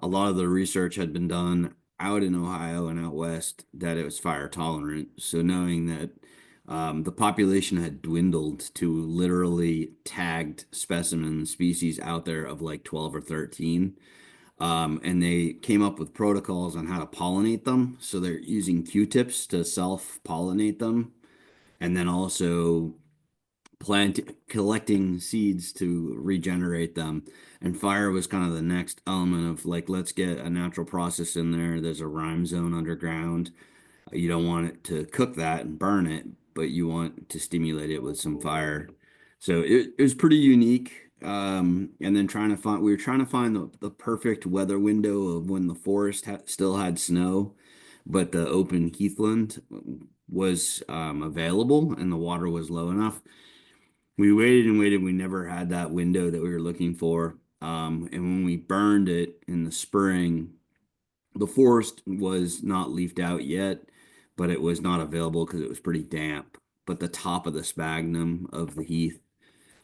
a lot of the research had been done out in Ohio and out west that it was fire tolerant. So knowing that the population had dwindled to literally tagged specimen species out there of like 12 or 13. And they came up with protocols on how to pollinate them. So they're using Q-tips to self-pollinate them. And then also collecting seeds to regenerate them. And fire was kind of the next element of like, let's get a natural process in there. There's a rime zone underground. You don't want it to cook that and burn it, but you want to stimulate it with some fire. So it was pretty unique. And then we were trying to find the perfect weather window of when the forest still had snow, but the open heathland was available and the water was low enough. We waited and waited. We never had that window that we were looking for. And when we burned it in the spring, the forest was not leafed out yet, but it was not available because it was pretty damp. But the top of the sphagnum of the heath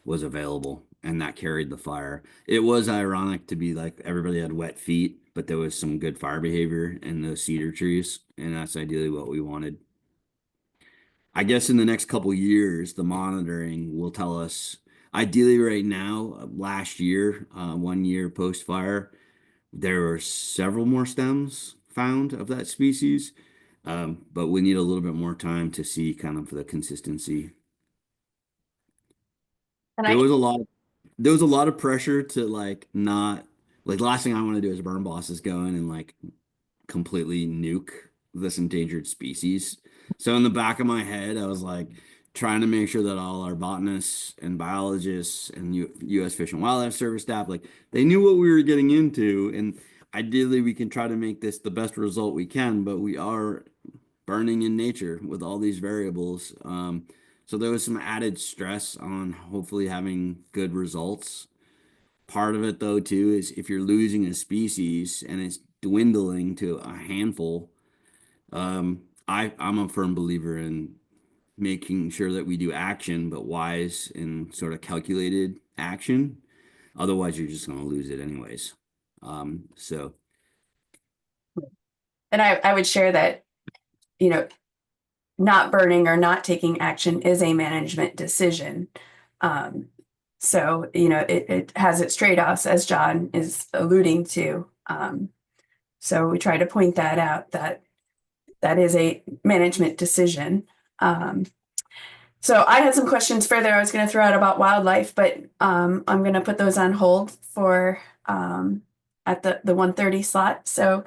was available, and that carried the fire. It was ironic to be like everybody had wet feet, but there was some good fire behavior in those cedar trees, and that's ideally what we wanted. I guess in the next couple years, the monitoring will tell us. Ideally, right now, last year, 1 year post fire, there were several more stems found of that species, but we need a little bit more time to see kind of the consistency. And There I was a lot. There was a lot of pressure to like not like the last thing I want to do as a burn boss is go in and like completely nuke this endangered species. So in the back of my head, I was like trying to make sure that all our botanists and biologists and U.S. Fish and Wildlife Service staff, like they knew what we were getting into. And ideally, we can try to make this the best result we can, but we are burning in nature with all these variables. So there was some added stress on hopefully having good results. Part of it, though, too, is if you're losing a species and it's dwindling to a handful, I'm a firm believer in making sure that we do action, but wise and sort of calculated action. Otherwise, you're just going to lose it anyways. So and I would share that, you know, not burning or not taking action is a management decision. So, it has its trade-offs, as John is alluding to. So we try to point that out, that that is a management decision. So I had some questions further I was going to throw out about wildlife, but I'm going to put those on hold for at the 1:30 slot. So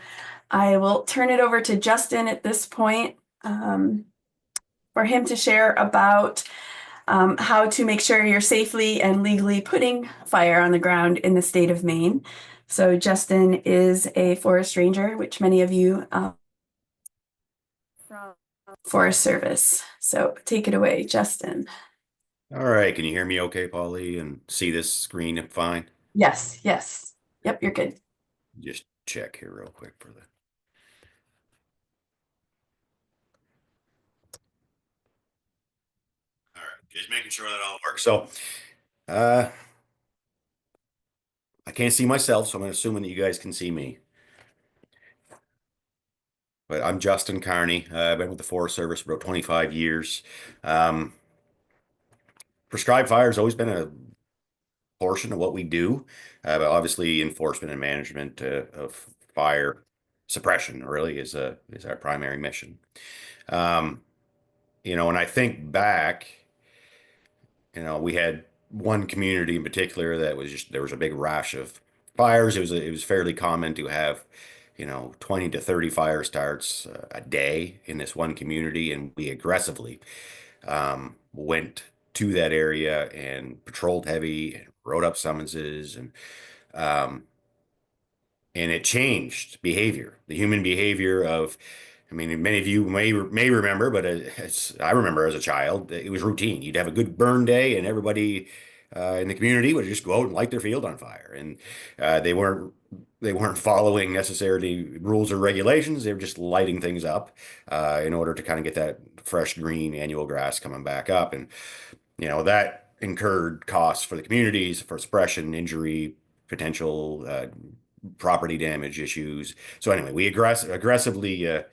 I will turn it over to Justin at this point for him to share about how to make sure you're safely and legally putting fire on the ground in the state of Maine. So Justin is a forest ranger, which many of you from Forest Service. So take it away, Justin. All right, can you hear me okay, Polly, and see this screen fine? Yes, yes. Yep, you're good. Just check here real quick for the. All right, just making sure that all works. So, I can't see myself, so I'm assuming that you guys can see me. But I'm Justin Carney. I've been with the Forest Service for about 25 years. Um, Prescribed fire has always been a portion of what we do, but obviously enforcement and management of fire suppression really is our primary mission. Um, when I think back, we had one community in particular that was just there was a big rash of fires. It was fairly common to have 20 to 30 fire starts a day in this one community, and we aggressively went to that area and patrolled heavy and wrote up summonses um, and it changed behavior, the human behavior of, I mean, many of you may remember, but I remember as a child, it was routine. You'd have a good burn day, and everybody in the community would just go out and light their field on fire, and they weren't following necessarily rules or regulations. They were just lighting things up in order to kind of get that fresh green annual grass coming back up, and that incurred costs for the communities for suppression, injury, potential property damage issues. So anyway, we aggressively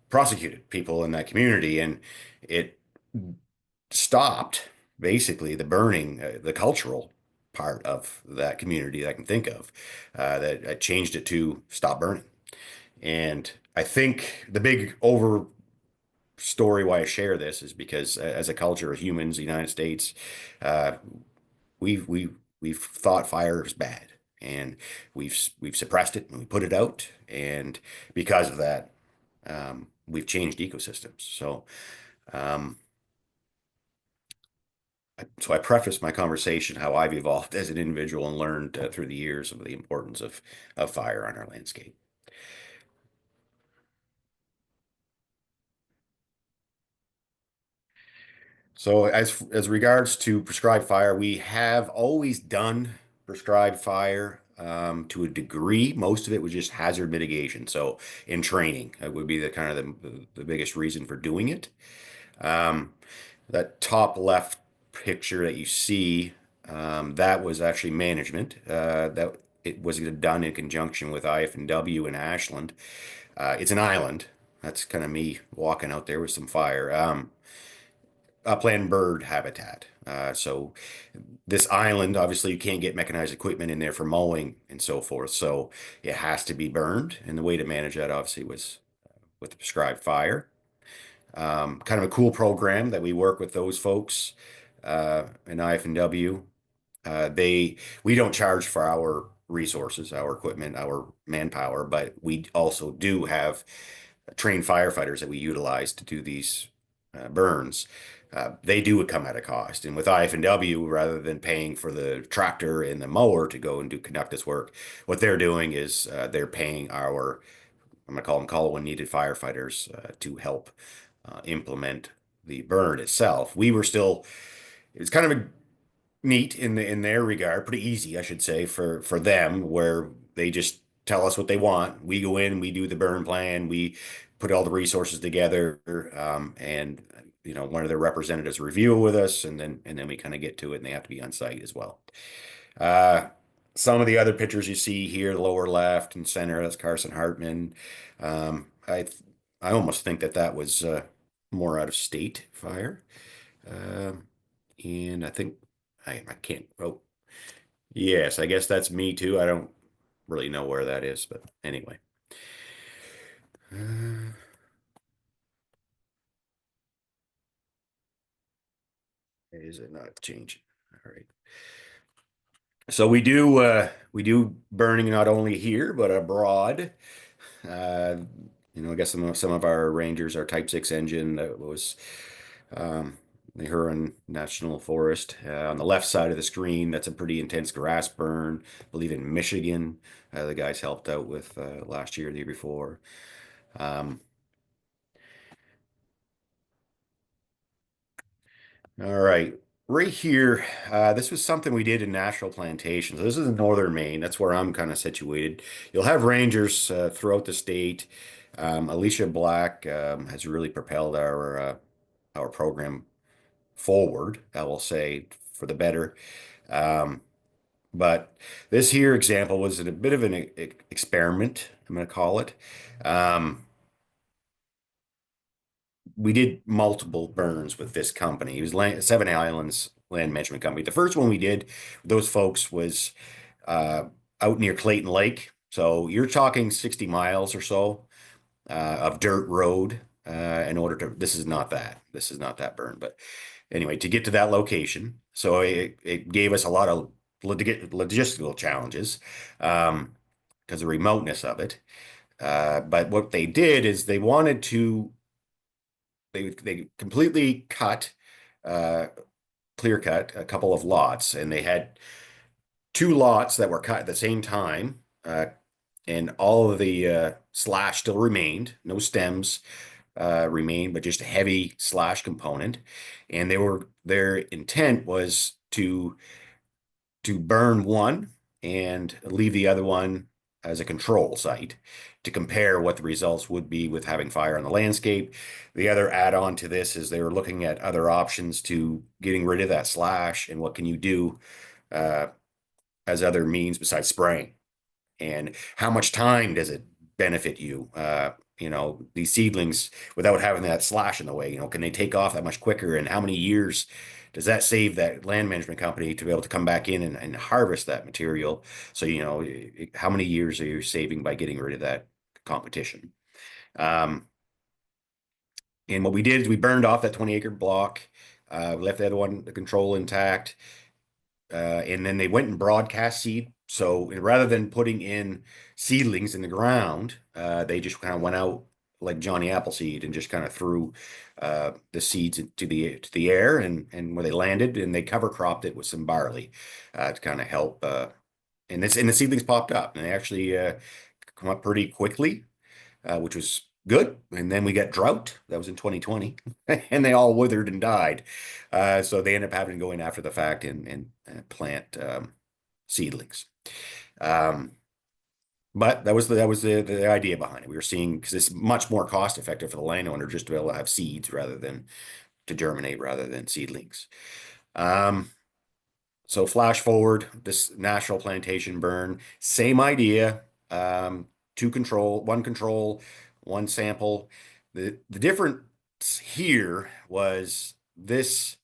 prosecuted people in that community, and it stopped basically the burning, the cultural part of that community that I can think of, that I changed it to stop burning. And I think the big over story why I share this is because as a culture of humans, the United States, uh, we've thought fire is bad, and we've suppressed it and we put it out, and because of that, we've changed ecosystems. Um, so I preface my conversation how I've evolved as an individual and learned through the years of the importance of fire on our landscape. So as regards to prescribed fire, we have always done prescribed fire to a degree. Most of it was just hazard mitigation. So in training, that would be the kind of the biggest reason for doing it. Um, that top left picture that you see, that was actually management. That it was done in conjunction with IF&W in Ashland. It's an island. That's kind of me walking out there with some fire. Upland bird habitat. So this island, obviously, you can't get mechanized equipment in there for mowing and so forth. So it has to be burned. And the way to manage that, obviously, was with the prescribed fire. Kind of a cool program that we work with those folks in IF&W. We don't charge for our resources, our equipment, our manpower, but we also do have trained firefighters that we utilize to do these burns. They do come at a cost, and with IF&W, rather than paying for the tractor and the mower to go and conduct this work, what they're doing is they're paying our, I'm gonna call them call when needed firefighters to help implement the burn itself. It's kind of a neat in their regard, pretty easy, I should say, for them, where they just tell us what they want. We go in, we do the burn plan, we put all the resources together, and one of their representatives review it with us, and then we kind of get to it, and they have to be on site as well. Uh, some of the other pictures you see here, the lower left and center, that's Carson Hartman. I almost think that was more out of state fire. Um, and I think I can't. Oh, yes, I guess that's me too. I don't really know where that is, but anyway. Is it not changing? All right. So we do burning not only here but abroad. Uh, I guess some of our Rangers, our Type 6 engine that was the Huron National Forest. On the left side of the screen, that's a pretty intense grass burn, I believe in Michigan. The guys helped out with last year, the year before. Um, all right. Right here, this was something we did in Nashville Plantation. So this is in northern Maine. That's where I'm kind of situated. You'll have rangers throughout the state. Alicia Black has really propelled our program forward, I will say, for the better. Um, but this here example was a bit of an experiment, I'm going to call it. Um, we did multiple burns with this company. It was Seven Islands Land Management Company. The first one we did, those folks was out near Clayton Lake. So you're talking 60 miles or so of dirt road in order to, this is not that burn, but anyway, to get to that location. So it gave us a lot of logistical challenges because the remoteness of it. But what they did is they wanted to, they completely clear cut a couple of lots, and they had two lots that were cut at the same time. And all of the slash still remained, no stems remained, but just a heavy slash component. And their intent was to burn one and leave the other one as a control site to compare what the results would be with having fire on the landscape. The other add-on to this is they were looking at other options to getting rid of that slash and what can you do as other means besides spraying, and how much time does it benefit you? These seedlings without having that slash in the way, can they take off that much quicker? And how many years does that save that land management company to be able to come back in and harvest that material? So, how many years are you saving by getting rid of that competition? And what we did is we burned off that 20-acre block, left the other one, the control intact. And then they went and broadcast seed. So rather than putting in seedlings in the ground, they just kind of went out like Johnny Appleseed and just kind of threw the seeds into the air, and where they landed, and they cover cropped it with some barley to kind of help. And the seedlings popped up, and they actually come up pretty quickly, which was good. And then we got drought. That was in 2020, and they all withered and died. So they ended up having to go in after the fact and plant seedlings. But that was the idea behind it. We were seeing, because it's much more cost effective for the landowner just to be able to have seeds rather than to germinate rather than seedlings. So flash forward, this national plantation burn, same idea. One control, one sample. The difference here was this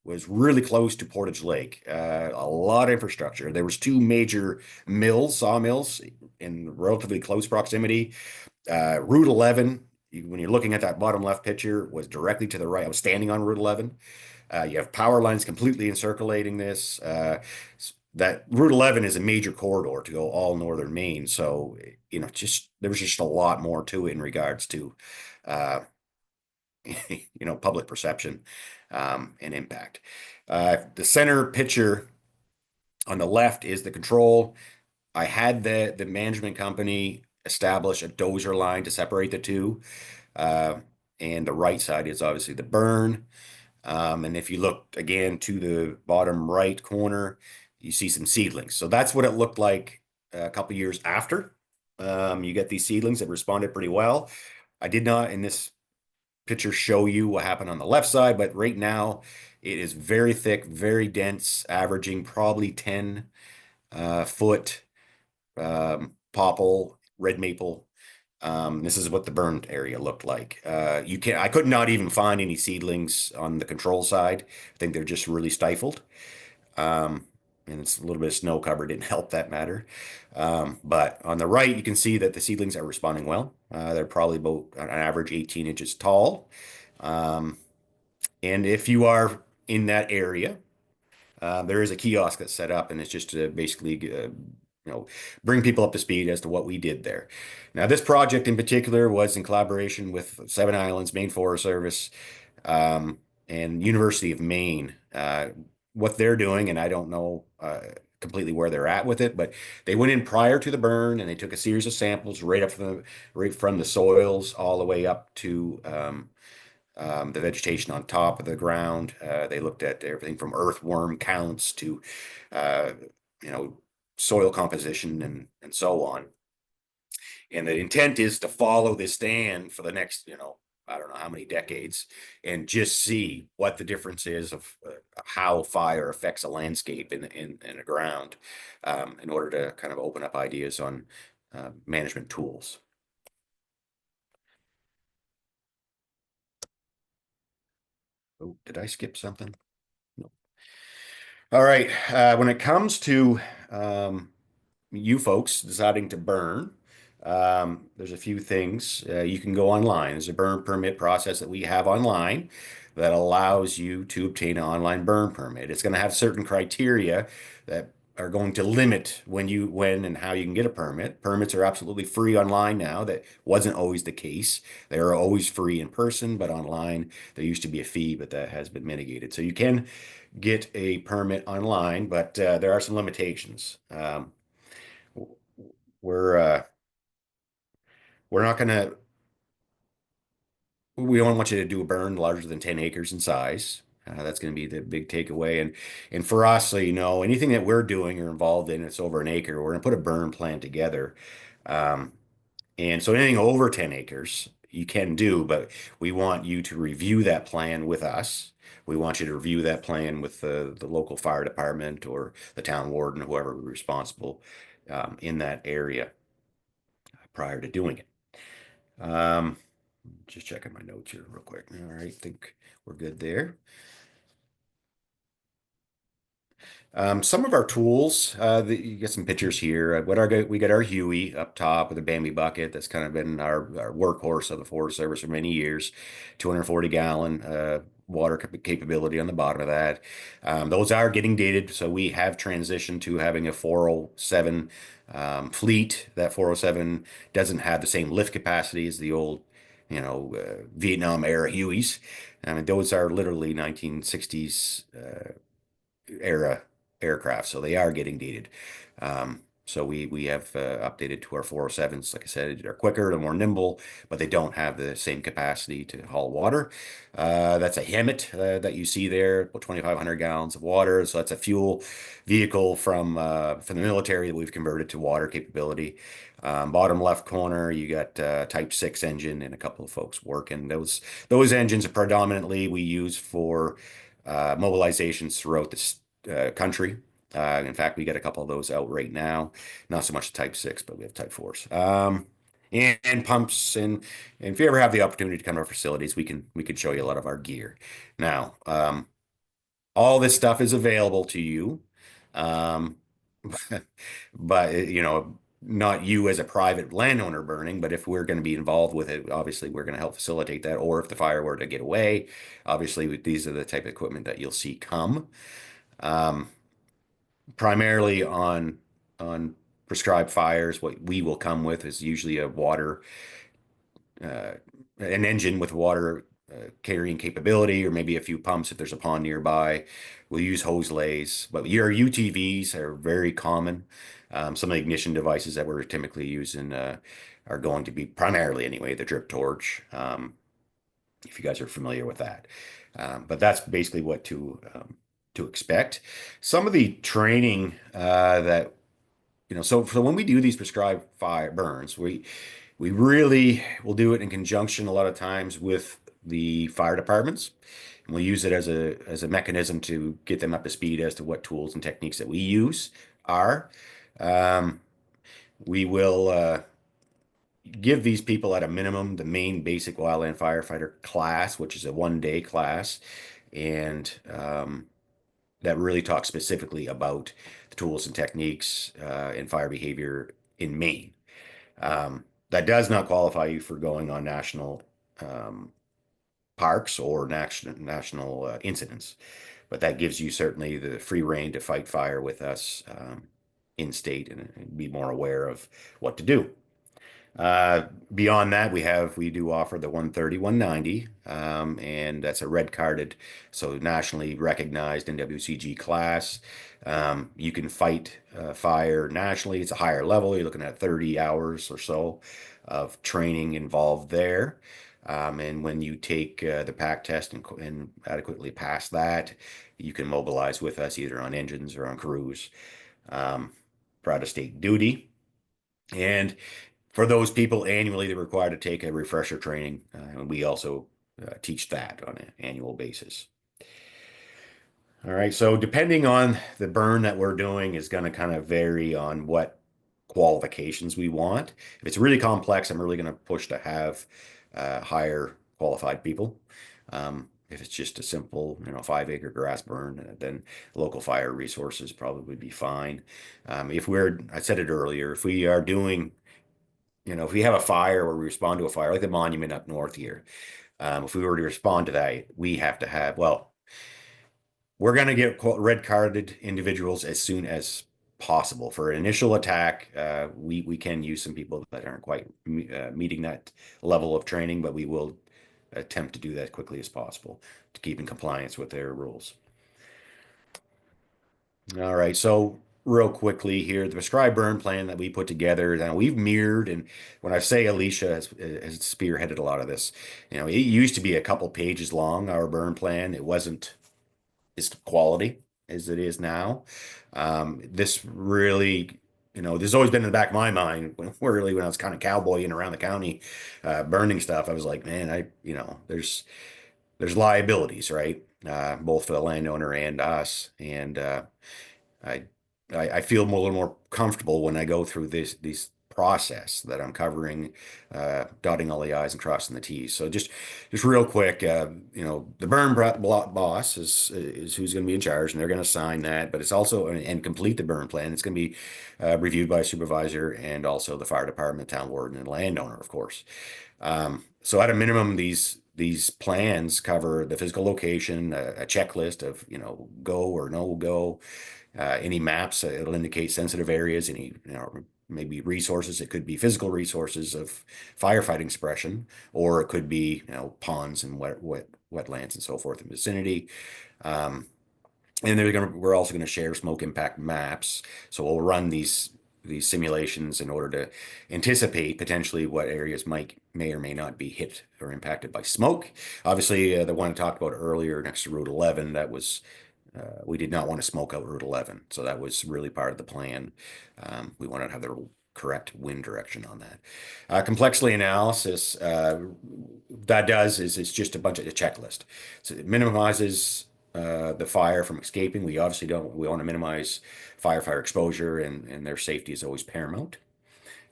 was really close to Portage Lake. A lot of infrastructure. There was two major sawmills in relatively close proximity. Route 11, when you're looking at that bottom left picture, was directly to the right. I was standing on Route 11. You have power lines completely encirculating this. That Route 11 is a major corridor to go all northern Maine. So, there was just a lot more to it in regards to, public perception and impact. The center picture on the left is the control. I had the management company establish a dozer line to separate the two. And the right side is obviously the burn. And if you look again to the bottom right corner, you see some seedlings. So that's what it looked like a couple years after. You get these seedlings that responded pretty well. I did not in this picture show you what happened on the left side, but right now it is very thick, very dense, averaging probably 10 foot popple, red maple. This is what the burned area looked like. I could not even find any seedlings on the control side. I think they're just really stifled. And it's a little bit of snow cover didn't help that matter. But on the right, you can see that the seedlings are responding well. They're probably about on average 18 inches tall. And if you are in that area, there is a kiosk that's set up, and it's just to basically bring people up to speed as to what we did there. Now, this project in particular was in collaboration with Seven Islands, Maine Forest Service, and University of Maine. What they're doing, and I don't know completely where they're at with it, but they went in prior to the burn and they took a series of samples right from the soils all the way up to the vegetation on top of the ground. They looked at everything from earthworm counts to soil composition and so on. And the intent is to follow this stand for the next, I don't know how many decades, and just see what the difference is of how fire affects a landscape in the ground, in order to kind of open up ideas on management tools. Oh, did I skip something? No. All right. When it comes to you folks deciding to burn, there's a few things. You can go online. There's a burn permit process that we have online that allows you to obtain an online burn permit. It's going to have certain criteria that are going to limit when and how you can get a permit. Permits are absolutely free online now. That wasn't always the case. They are always free in person, but online there used to be a fee, but that has been mitigated. So you can get a permit online, but there are some limitations. We're uh, we're not gonna we don't want you to do a burn larger than 10 acres in size. That's going to be the big takeaway. And for us, so you know, anything that we're doing or involved in, it's over an acre, we're going to put a burn plan together. Um, and so anything over 10 acres, you can do, but we want you to review that plan with us. We want you to review that plan with the local fire department or the town warden, whoever is responsible in that area prior to doing it. Just checking my notes here real quick. All right, think we're good there. Some of our tools, you get some pictures here. We got our Huey up top with a Bambi bucket. That's kind of been our workhorse of the Forest Service for many years. 240-gallon water capability on the bottom of that. Those are getting dated, so we have transitioned to having a 407 fleet. That 407 doesn't have the same lift capacity as the old, Vietnam era Hueys. I mean, those are literally 1960s era aircraft, so they are getting dated. So we have updated to our 407s. Like I said, they're quicker, they're more nimble, but they don't have the same capacity to haul water. That's a Hemet that you see there, about 2,500 gallons of water. So that's a fuel vehicle from the military that we've converted to water capability. Bottom left corner, you got Type 6 engine and a couple of folks working. Those engines are predominantly we use for mobilizations throughout the country. In fact, we got a couple of those out right now. Not so much Type 6, but we have Type 4s. And pumps and if you ever have the opportunity to come to our facilities, we can show you a lot of our gear. Now, all this stuff is available to you. Um, but not you as a private landowner burning, but if we're going to be involved with it, obviously we're going to help facilitate that. Or if the fire were to get away, obviously these are the type of equipment that you'll see come. Primarily on prescribed fires, what we will come with is usually a water, an engine with water carrying capability, or maybe a few pumps if there's a pond nearby. We'll use hose lays, but your UTVs are very common. Some of the ignition devices that we're typically using are going to be primarily anyway the drip torch. If you guys are familiar with that, but that's basically what to expect. Some of the training that so when we do these prescribed fire burns, we really will do it in conjunction a lot of times with the fire departments, and we'll use it as a mechanism to get them up to speed as to what tools and techniques that we use are. We will give these people at a minimum the Maine basic wildland firefighter class, which is a 1-day class, and that really talks specifically about the tools and techniques and fire behavior in Maine. That does not qualify you for going on national parks or national incidents, but that gives you certainly the free rein to fight fire with us in state and be more aware of what to do. Beyond that, we do offer the 130, 190, and that's a red carded, so nationally recognized NWCG class. You can fight fire nationally. It's a higher level. You're looking at 30 hours or so of training involved there. And when you take the PAC test and adequately pass that, you can mobilize with us either on engines or on crews for out of state duty. And for those people annually, they're required to take a refresher training, and we also teach that on an annual basis. All right, so depending on the burn that we're doing is going to kind of vary on what qualifications we want. If it's really complex, I'm really going to push to have higher qualified people. If it's just a simple, 5-acre grass burn, then local fire resources probably would be fine. I said it earlier, if we are doing, if we have a fire or we respond to a fire, like the monument up north here, if we were to respond to that, we have to have, well, we're going to get red carded individuals as soon as possible. For an initial attack, we can use some people that aren't quite meeting that level of training, but we will attempt to do that as quickly as possible to keep in compliance with their rules. All right, so real quickly here, the prescribed burn plan that we put together, now we've mirrored, and when I say Alicia has spearheaded a lot of this, it used to be a couple pages long, our burn plan. It wasn't as quality as it is now. This really, this has always been in the back of my mind when I was kind of cowboying around the county, burning stuff. I was like, man, there's liabilities, right? Both for the landowner and us. And I, I feel a little more comfortable when I go through these process that I'm covering, dotting all the I's and crossing the T's. So just real quick, the burn boss is who's going to be in charge, and they're going to sign that. But it's also and complete the burn plan. It's going to be reviewed by a supervisor and also the fire department, town warden, and landowner, of course. So at a minimum, these plans cover the physical location, a checklist of go or no go, any maps. It'll indicate sensitive areas, any maybe resources. It could be physical resources of firefighting suppression, or it could be ponds and wetlands and so forth in the vicinity. And we're also going to share smoke impact maps. So we'll run these simulations in order to anticipate potentially what areas may or may not be hit or impacted by smoke. Obviously, the one I talked about earlier next to Route 11, that was we did not want to smoke out Route 11, so that was really part of the plan. We wanted to have the correct wind direction on that. Complexity analysis, that does is it's just a bunch of a checklist. So it minimizes the fire from escaping. We obviously we want to minimize firefighter exposure, and their safety is always paramount.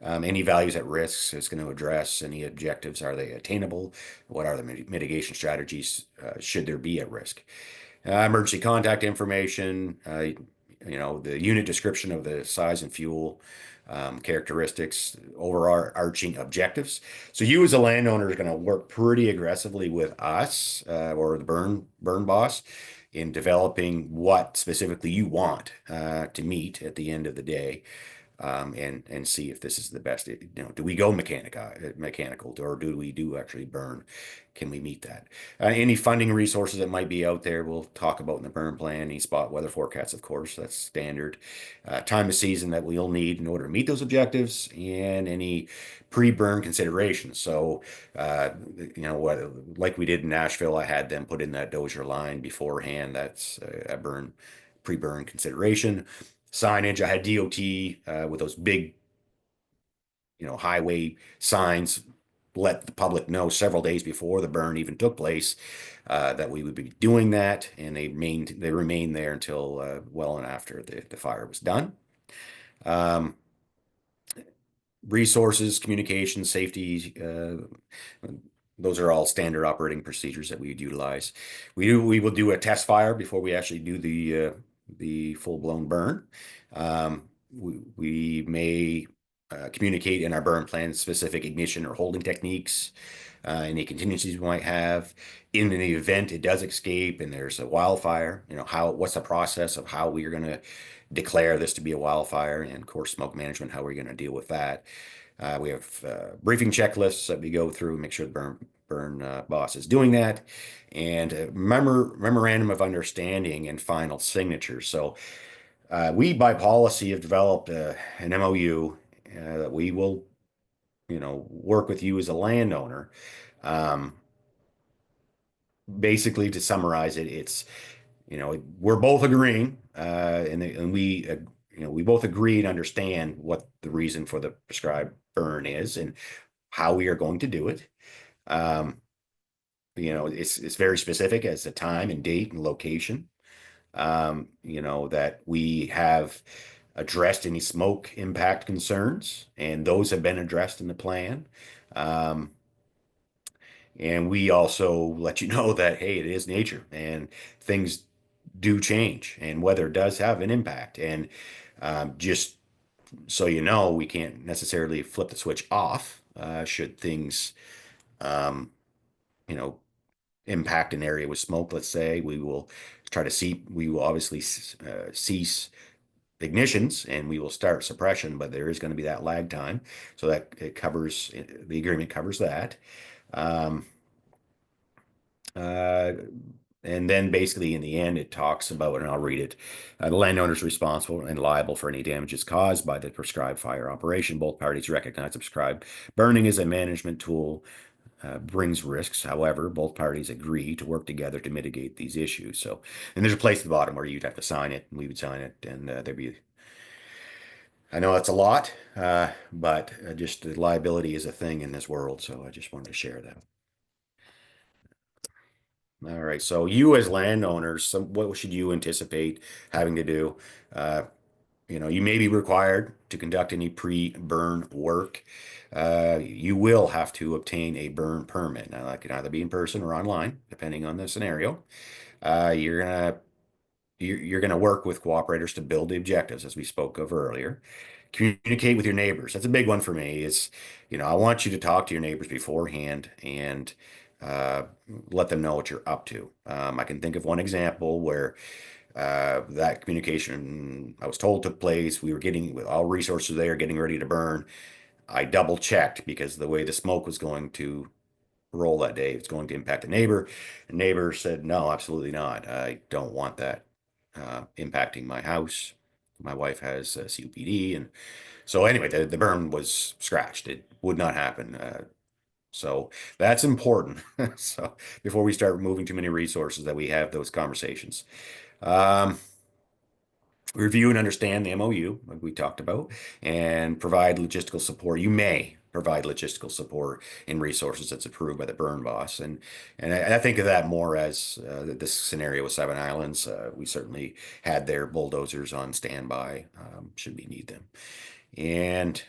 Any values at risk is going to address any objectives. Are they attainable? What are the mitigation strategies should there be at risk? Emergency contact information, the unit description of the size and fuel characteristics, overarching objectives. So you as a landowner is going to work pretty aggressively with us or the burn boss in developing what specifically you want to meet at the end of the day. And see if this is the best. Do we go mechanical, or do we actually burn? Can we meet that? Any funding resources that might be out there, we'll talk about in the burn plan. Any spot weather forecasts, of course, that's standard. Time of season that we'll need in order to meet those objectives, and any pre-burn considerations. So, like we did in Nashville, I had them put in that Dozier line beforehand. That's a pre-burn consideration. Signage, I had DOT with those big, highway signs, let the public know several days before the burn even took place that we would be doing that, and they remained there until well and after the fire was done. Resources, communication, safety, those are all standard operating procedures that we would utilize. We will do a test fire before we actually do the full-blown burn. We may communicate in our burn plan specific ignition or holding techniques, any contingencies we might have. In the event it does escape and there's a wildfire, what's the process of how we are going to declare this to be a wildfire, and of course smoke management, how we're going to deal with that. We have briefing checklists that we go through, make sure the burn boss is doing that, and memorandum of understanding and final signature. So we, by policy, have developed an MOU that we will, work with you as a landowner. Basically, to summarize it, it's, we're both agreeing, and we both agree and understand what the reason for the prescribed burn is and how we are going to do it. It's very specific as to time and date and location. That we have addressed any smoke impact concerns, and those have been addressed in the plan. And we also let you know that, hey, it is nature and things do change and weather does have an impact. And just so you know, we can't necessarily flip the switch off should things, um, you know, impact an area with smoke, let's say. We will obviously cease ignitions and we will start suppression, but there is going to be that lag time. So that it covers, the agreement covers that. Um, uh, and then basically in the end, it talks about, and I'll read it, the landowner is responsible and liable for any damages caused by the prescribed fire operation. Both parties recognize the prescribed burning as a management tool brings risks. However, both parties agree to work together to mitigate these issues. So, and there's a place at the bottom where you'd have to sign it, and we would sign it, and there'd be, I know that's a lot, but just the liability is a thing in this world. So I just wanted to share that. All right. So you as landowners, what should you anticipate having to do? Uh, you may be required to conduct any pre-burn work. You will have to obtain a burn permit. Now, that can either be in person or online, depending on the scenario. You're gonna you're gonna work with cooperators to build the objectives, as we spoke of earlier. Communicate with your neighbors. That's a big one for me. I want you to talk to your neighbors beforehand and uh, let them know what you're up to. I can think of one example where that communication I was told took place. We were getting with all resources there, getting ready to burn. I double checked because the way the smoke was going to roll that day, it's going to impact the neighbor. The neighbor said, no, absolutely not. I don't want that impacting my house. My wife has COPD. And so anyway, the burn was scratched. It would not happen. So that's important. So before we start moving too many resources, that we have those conversations. Um, Review and understand the MOU, like we talked about, and provide logistical support. You may provide logistical support in resources that's approved by the burn boss. And I think of that more as this scenario with Seven Islands. We certainly had their bulldozers on standby should we need them. And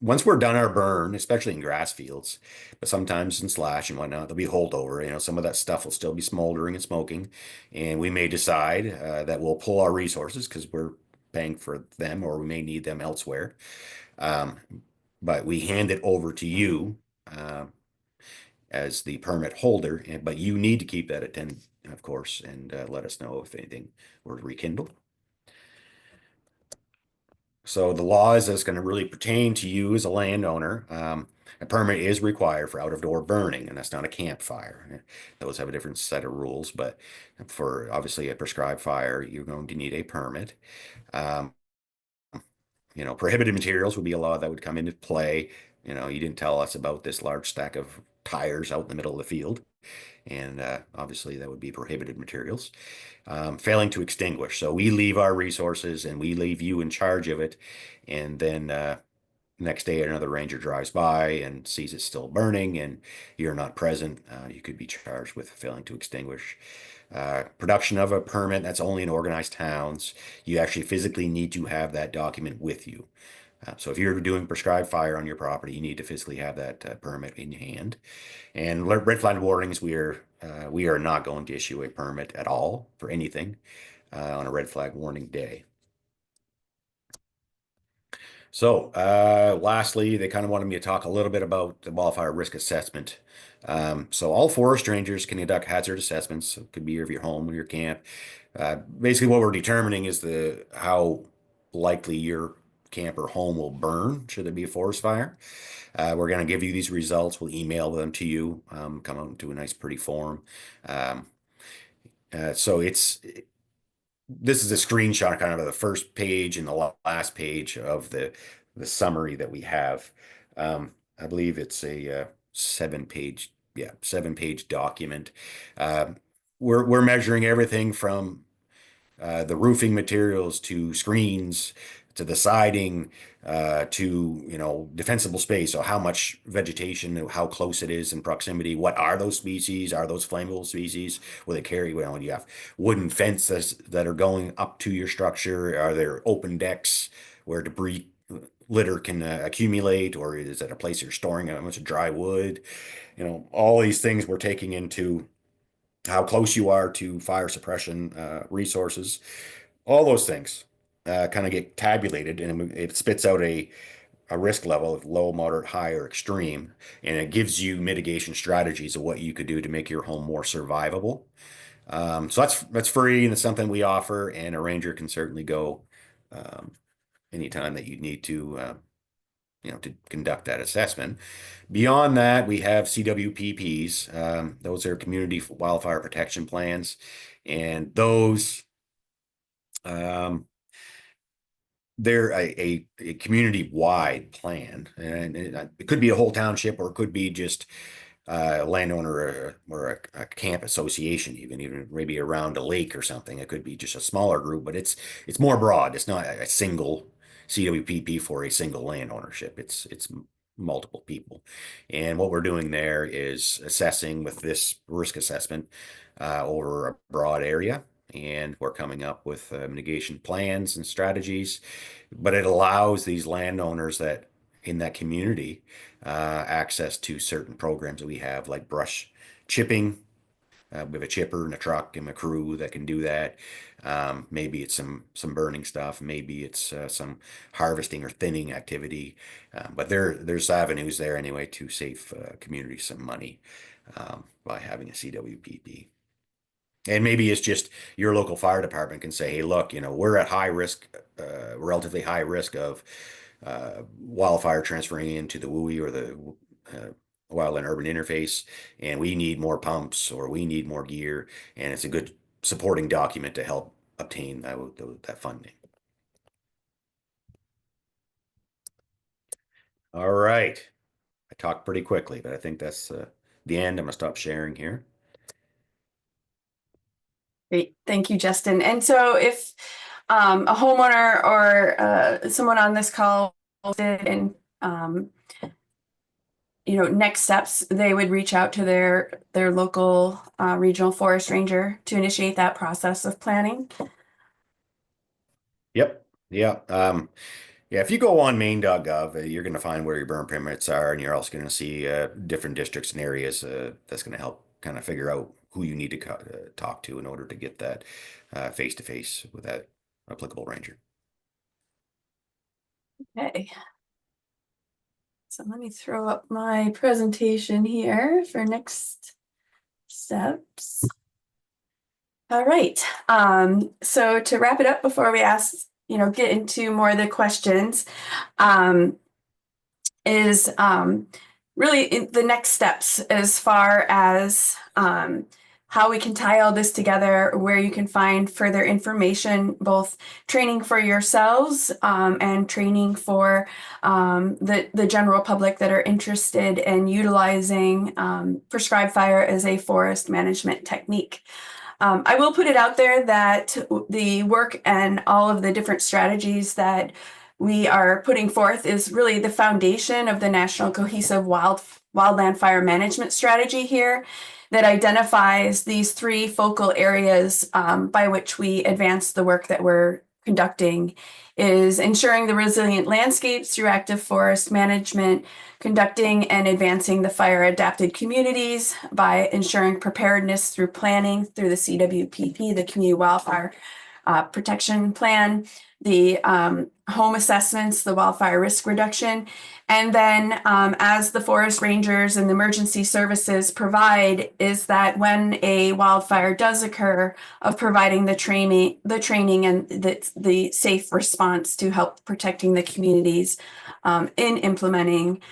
once we're done our burn, especially in grass fields, but sometimes in slash and whatnot, there'll be holdover. Some of that stuff will still be smoldering and smoking, and we may decide that we'll pull our resources because we're paying for them, or we may need them elsewhere. Um, but we hand it over to you as the permit holder, but you need to keep that at 10, of course, and let us know if anything were to rekindle. So the laws that's going to really pertain to you as a landowner, a permit is required for out-of-door burning, and that's not a campfire. Those have a different set of rules, but for obviously a prescribed fire, you're going to need a permit. Um, Prohibited materials would be a law that would come into play. You didn't tell us about this large stack of tires out in the middle of the field, and obviously that would be prohibited materials. Failing to extinguish. So we leave our resources and we leave you in charge of it. And then next day, another ranger drives by and sees it still burning and you're not present. You could be charged with failing to extinguish. Production of a permit, that's only in organized towns. You actually physically need to have that document with you. So if you're doing prescribed fire on your property, you need to physically have that permit in hand. And red flag warnings, we are not going to issue a permit at all for anything on a red flag warning day. So lastly, they kind of wanted me to talk a little bit about the wildfire risk assessment. So all forest rangers can conduct hazard assessments. It could be of your home or your camp. Basically, what we're determining is how likely your camp or home will burn should there be a forest fire. We're going to give you these results. We'll email them to you, come out into a nice, pretty form. So this is a screenshot kind of the first page and the last page of the summary that we have. I believe it's a 7-page document. We're measuring everything from the roofing materials to screens to the siding to defensible space. So how much vegetation, how close it is in proximity, what are those species, are those flammable species, will they carry, well, you have wooden fences that are going up to your structure, are there open decks where debris litter can accumulate, or is it a place you're storing a bunch of dry wood? All these things we're taking into how close you are to fire suppression resources. All those things kind of get tabulated, and it spits out a risk level of low, moderate, high, or extreme, and it gives you mitigation strategies of what you could do to make your home more survivable. So that's free, and it's something we offer, and a ranger can certainly go um, anytime that you need to conduct that assessment. Beyond that, we have CWPPs. Those are community wildfire protection plans, and those um, they're a community-wide plan, and it could be a whole township, or it could be just a landowner or a camp association, even maybe around a lake or something. It could be just a smaller group, but it's more broad. It's not a single CWPP for a single land ownership. It's multiple people. And what we're doing there is assessing with this risk assessment over a broad area. And we're coming up with mitigation plans and strategies, but it allows these landowners that in that community access to certain programs that we have, like brush chipping. We have a chipper and a truck and a crew that can do that. Maybe it's some burning stuff. Maybe it's some harvesting or thinning activity. But there's avenues there anyway to save community some money by having a CWPP. And maybe it's just your local fire department can say, hey, look, we're at high risk, relatively high risk of wildfire transferring into the WUI or the wildland urban interface, and we need more pumps or we need more gear, and it's a good supporting document to help obtain that funding. All right. I talked pretty quickly, but I think that's the end. I'm gonna stop sharing here. Great, thank you, Justin. And so if a homeowner or someone on this call did and next steps, they would reach out to their local regional forest ranger to initiate that process of planning. Yep. Yeah. Yeah. If you go on maine.gov, you're going to find where your burn permits are, and you're also going to see different districts and areas that's going to help kind of figure out who you need to talk to in order to get that face to face with that applicable ranger. Okay. So let me throw up my presentation here for next steps. All right. So to wrap it up before we get into more of the questions, is really the next steps as far as how we can tie all this together, where you can find further information, both training for yourselves and training for the general public that are interested in utilizing prescribed fire as a forest management technique. I will put it out there that the work and all of the different strategies that we are putting forth is really the foundation of the National Cohesive Wildland Fire Management Strategy here that identifies these three focal areas by which we advance the work that we're conducting, is ensuring the resilient landscapes through active forest management, conducting and advancing the fire adapted communities by ensuring preparedness through planning through the CWPP, the Community Wildfire Protection Plan, the home assessments, the wildfire risk reduction, and then as the forest rangers and the emergency services provide, is that when a wildfire does occur, of providing the training and the safe response to help protecting the communities in implementing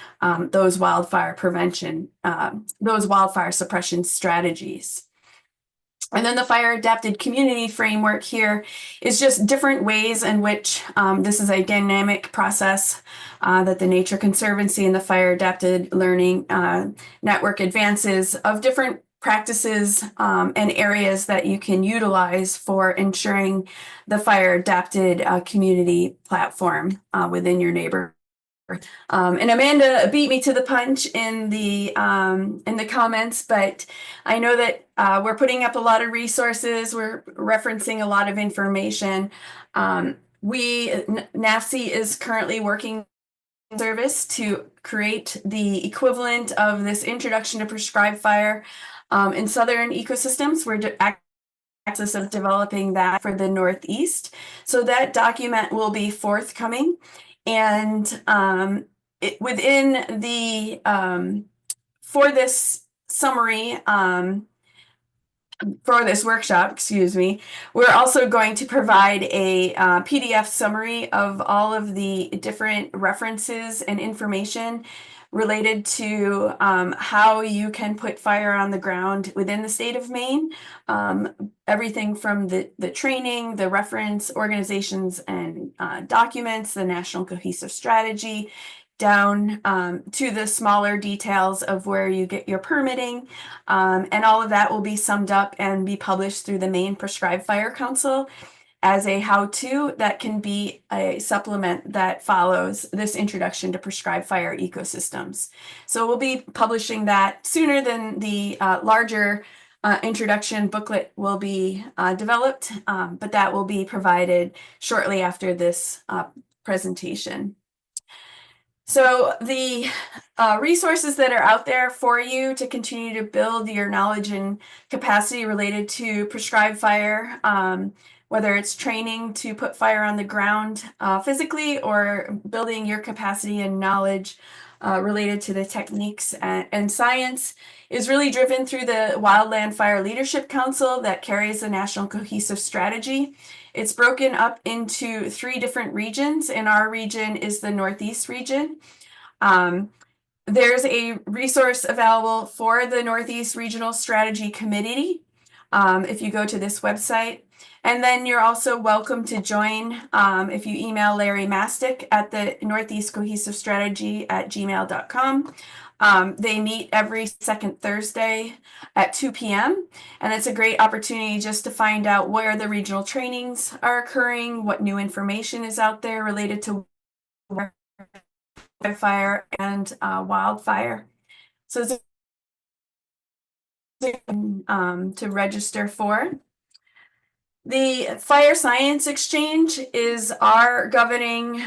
those wildfire prevention, those wildfire suppression strategies. And then the fire adapted community framework here is just different ways in which this is a dynamic process that the Nature Conservancy and the Fire Adapted Learning Network advances of different practices and areas that you can utilize for ensuring the fire adapted community platform within your neighborhood. And Amanda beat me to the punch in the comments, but I know that we're putting up a lot of resources. We're referencing a lot of information. NAFSE is currently working Service to create the equivalent of this introduction to prescribed fire in southern ecosystems. We're access of developing that for the Northeast. So that document will be forthcoming. And within the, for this summary, for this workshop, excuse me, we're also going to provide a PDF summary of all of the different references and information related to how you can put fire on the ground within the state of Maine. Everything from the training, the reference organizations and documents, the National Cohesive Strategy, down to the smaller details of where you get your permitting. And all of that will be summed up and be published through the Maine Prescribed Fire Council as a how-to that can be a supplement that follows this introduction to prescribed fire ecosystems. So we'll be publishing that sooner than the larger introduction booklet will be developed, but that will be provided shortly after this presentation. So the resources that are out there for you to continue to build your knowledge and capacity related to prescribed fire, whether it's training to put fire on the ground physically or building your capacity and knowledge related to the techniques and science, is really driven through the Wildland Fire Leadership Council that carries the National Cohesive Strategy. It's broken up into 3 different regions, and our region is the Northeast region. There's a resource available for the Northeast Regional Strategy Committee if you go to this website. And then you're also welcome to join if you email Larry Mastick at the Northeast Cohesive Strategy at gmail.com. They meet every second Thursday at 2 p.m. And it's a great opportunity just to find out where the regional trainings are occurring, what new information is out there related to fire and wildfire. So to register for. The Fire Science Exchange is our governing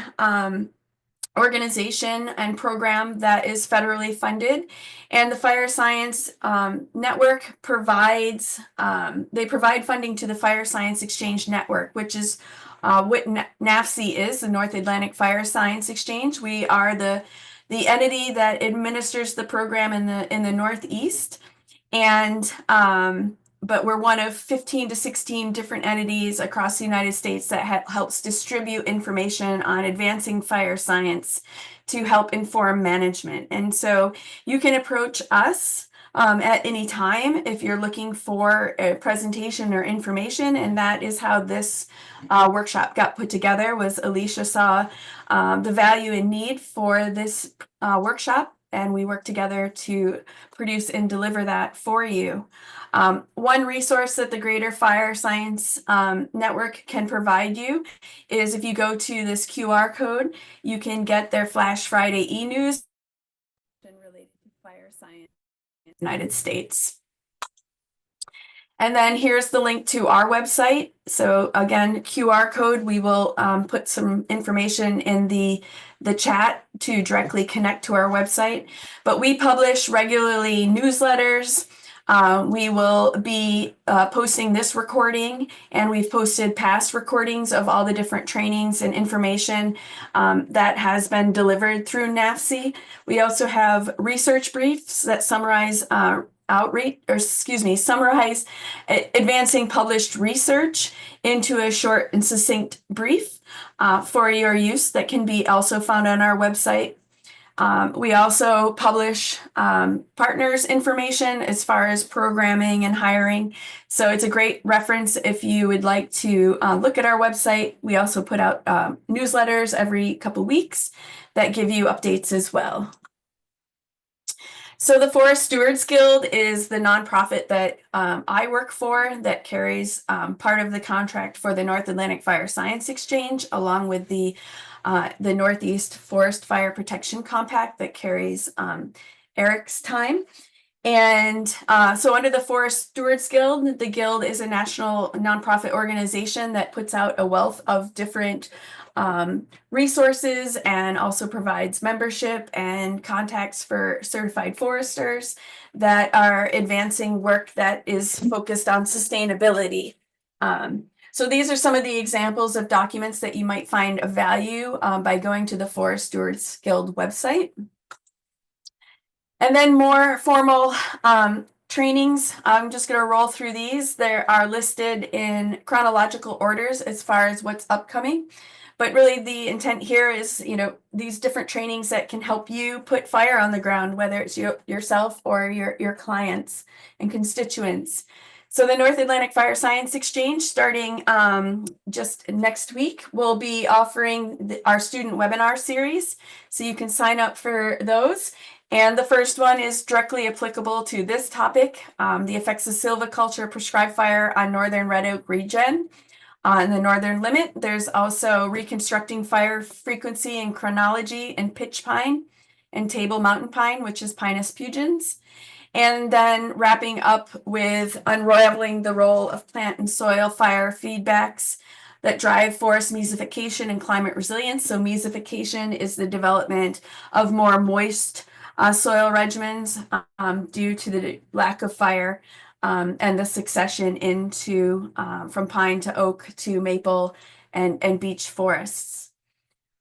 organization and program that is federally funded, and the Fire Science Network provides they provide funding to the Fire Science Exchange Network, which is what NAFSE is, the North Atlantic Fire Science Exchange. We are the entity that administers the program in the Northeast, and but we're one of 15 to 16 different entities across the United States that helps distribute information on advancing fire science to help inform management. And so you can approach us at any time if you're looking for a presentation or information, and that is how this workshop got put together. Was Alicia saw the value and need for this workshop, and we worked together to produce and deliver that for you. One resource that the Greater Fire Science Network can provide you is if you go to this QR code, you can get their Flash Friday e-news related to fire science in the United States. And then here's the link to our website. So again, QR code, we will put some information in the chat to directly connect to our website. But we publish regularly newsletters. We will be posting this recording, and we've posted past recordings of all the different trainings and information that has been delivered through NAFSE. We also have research briefs that summarize summarize advancing published research into a short and succinct brief for your use that can be also found on our website. We also publish partners information as far as programming and hiring. So it's a great reference if you would like to look at our website. We also put out newsletters every couple weeks that give you updates as well. So the Forest Stewards Guild is the nonprofit that I work for that carries part of the contract for the North Atlantic Fire Science Exchange, along with the Northeast Forest Fire Protection Compact that carries Eric's time. And so under the Forest Stewards Guild, the Guild is a national nonprofit organization that puts out a wealth of different resources and also provides membership and contacts for certified foresters that are advancing work that is focused on sustainability. So these are some of the examples of documents that you might find of value by going to the Forest Stewards Guild website. And then more formal trainings. I'm just going to roll through these. They are listed in chronological orders as far as what's upcoming. But really the intent here is, these different trainings that can help you put fire on the ground, whether it's yourself or your clients and constituents. So the North Atlantic Fire Science Exchange, starting just next week, will be offering our student webinar series. So you can sign up for those. And the first one is directly applicable to this topic, the effects of silviculture prescribed fire on northern red oak regen. On the northern limit, there's also reconstructing fire frequency and chronology in pitch pine and table mountain pine, which is Pinus pugens. And then wrapping up with unraveling the role of plant and soil fire feedbacks that drive forest mesification and climate resilience. So mesification is the development of more moist soil regimens due to the lack of fire and the succession into from pine to oak to maple and beech forests.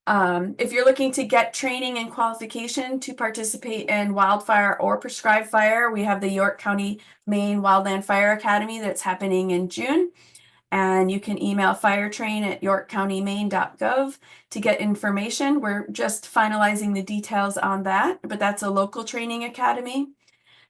If you're looking to get training and qualification to participate in wildfire or prescribed fire, we have the York County, Maine Wildland Fire Academy that's happening in June. And you can email firetrain@yorkcountymaine.gov to get information. We're just finalizing the details on that, but that's a local training academy.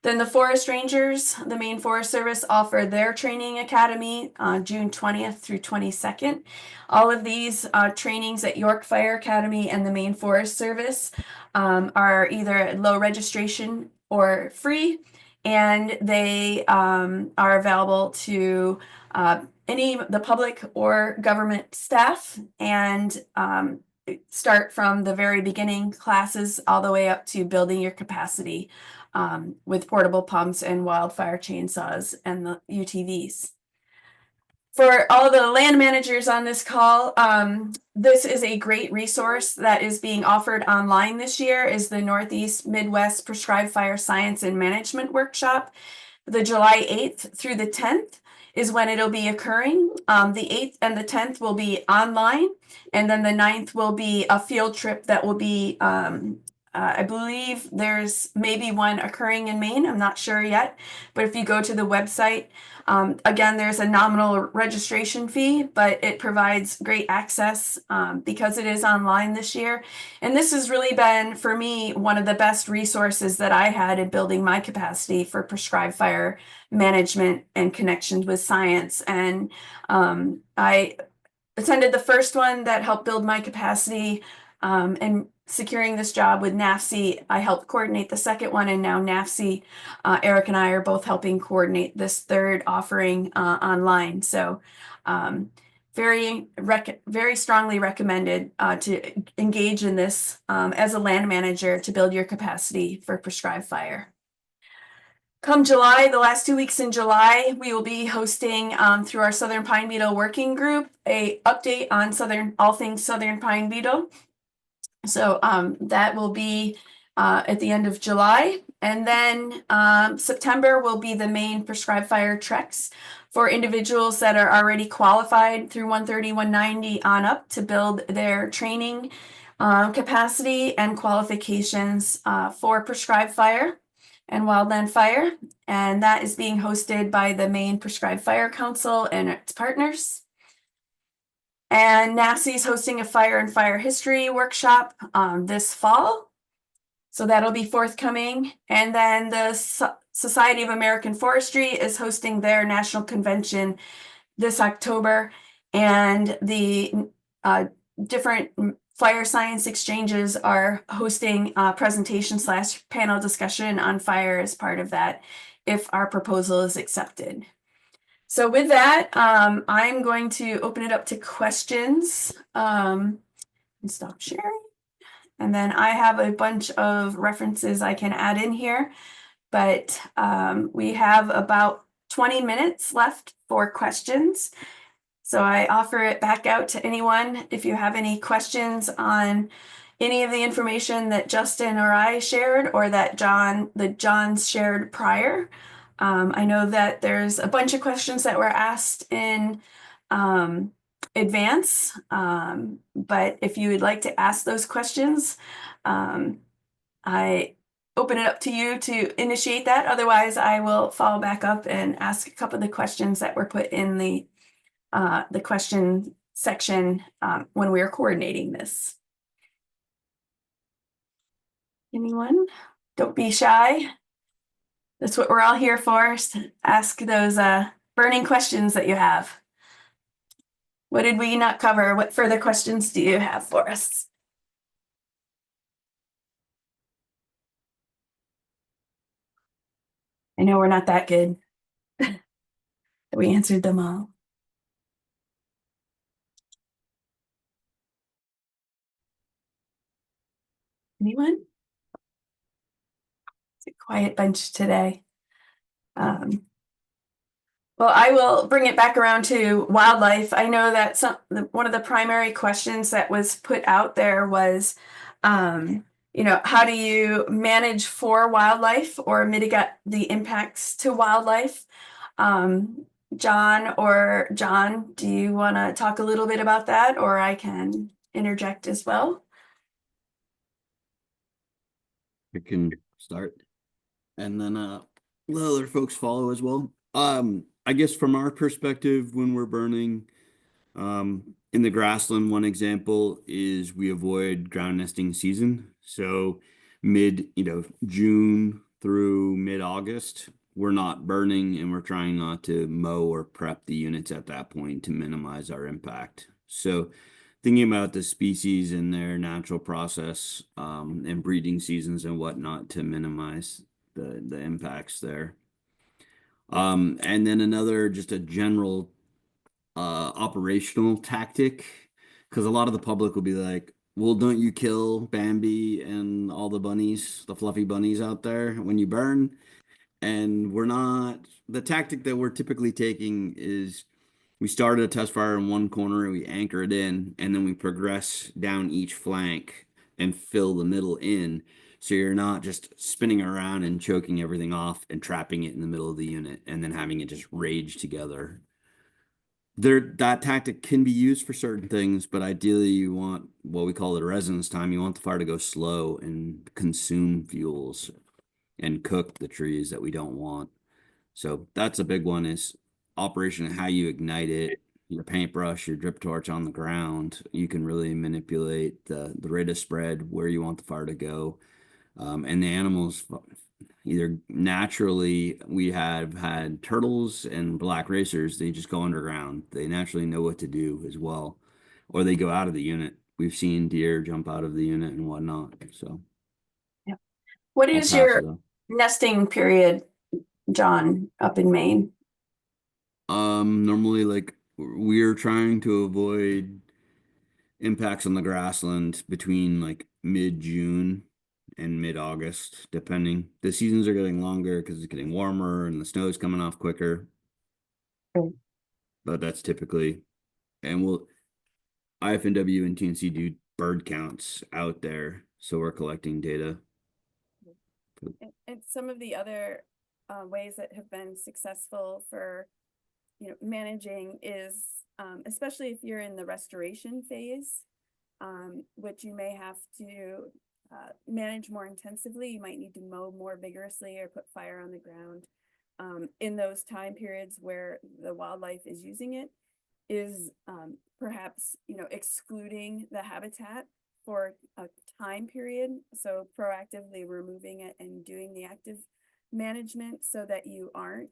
Then the Forest Rangers, the Maine Forest Service, offer their training academy June 20th through 22nd. All of these trainings at York Fire Academy and the Maine Forest Service are either low registration or free, and they are available to the public or government staff, and start from the very beginning classes all the way up to building your capacity with portable pumps and wildfire chainsaws and the UTVs. For all the land managers on this call, this is a great resource that is being offered online this year, is the Northeast Midwest Prescribed Fire Science and Management Workshop. The July 8th through the 10th is when it'll be occurring. The 8th and the 10th will be online, and then the 9th will be a field trip that will be, I believe there's maybe one occurring in Maine. I'm not sure yet, but if you go to the website, again, there's a nominal registration fee, but it provides great access because it is online this year. And this has really been, for me, one of the best resources that I had in building my capacity for prescribed fire management and connections with science. And I attended the first one that helped build my capacity and securing this job with NAFSE. I helped coordinate the second one, and now NAFSE, Eric and I are both helping coordinate this third offering online. So very strongly recommended to engage in this as a land manager to build your capacity for prescribed fire. Come July, the last 2 weeks in July, we will be hosting through our Southern Pine Beetle Working Group a update on all things Southern Pine Beetle. So that will be at the end of July. And then September will be the main prescribed fire treks for individuals that are already qualified through 130, 190 on up to build their training capacity and qualifications for prescribed fire and wildland fire. And that is being hosted by the Maine Prescribed Fire Council and its partners. And NAFSE is hosting a fire and fire history workshop this fall. So that'll be forthcoming. And then the Society of American Forestry is hosting their national convention this October. And the different fire science exchanges are hosting a presentation/panel discussion on fire as part of that, if our proposal is accepted. So with that, I'm going to open it up to questions and stop sharing. And then I have a bunch of references I can add in here. but we have about 20 minutes left for questions. So I offer it back out to anyone if you have any questions on any of the information that Justin or I shared or that John's shared prior. I know that there's a bunch of questions that were asked in advance, but if you would like to ask those questions, I open it up to you to initiate that. Otherwise, I will follow back up and ask a couple of the questions that were put in the question section when we were coordinating this. Anyone? Don't be shy. That's what we're all here for. Ask those burning questions that you have. What did we not cover? What further questions do you have for us? I know we're not that good. We answered them all. Anyone? It's a quiet bunch today. Well, I will bring it back around to wildlife. I know that one of the primary questions that was put out there was, how do you manage for wildlife or mitigate the impacts to wildlife? John, do you want to talk a little bit about that, or I can interject as well? I can start, and then let other folks follow as well. I guess from our perspective, when we're burning, in the grassland, one example is we avoid ground nesting season. So June through mid-August, we're not burning, and we're trying not to mow or prep the units at that point to minimize our impact. So thinking about the species and their natural process, and breeding seasons and whatnot to minimize the impacts there. And then just a general operational tactic, because a lot of the public will be like, well, don't you kill Bambi and all the bunnies, the fluffy bunnies out there when you burn? And we're not. The tactic that we're typically taking is we start a test fire in one corner and we anchor it in, and then we progress down each flank and fill the middle in. So you're not just spinning around and choking everything off and trapping it in the middle of the unit and then having it just rage together. That tactic can be used for certain things, but ideally you want what we call it a residence time. You want the fire to go slow and consume fuels and cook the trees that we don't want. So that's a big one, is operation and how you ignite it. Your paintbrush, your drip torch on the ground, you can really manipulate the rate of spread, where you want the fire to go. And the animals, either naturally, we have had turtles and black racers, they just go underground. They naturally know what to do as well, or they go out of the unit. We've seen deer jump out of the unit and whatnot. So, yeah. What I'll is pass your it on. nesting period, John, up in Maine? Normally, like, we're trying to avoid impacts on the grassland between like mid-June and mid-August, depending. The seasons are getting longer because it's getting warmer and the snow's coming off quicker. Right. But that's typically, and IFNW and TNC do bird counts out there, so we're collecting data. And some of the other ways that have been successful for managing is, especially if you're in the restoration phase, which you may have to manage more intensively. You might need to mow more vigorously or put fire on the ground. In those time periods where the wildlife is using it, is perhaps excluding the habitat for a time period. So proactively removing it and doing the active management so that you aren't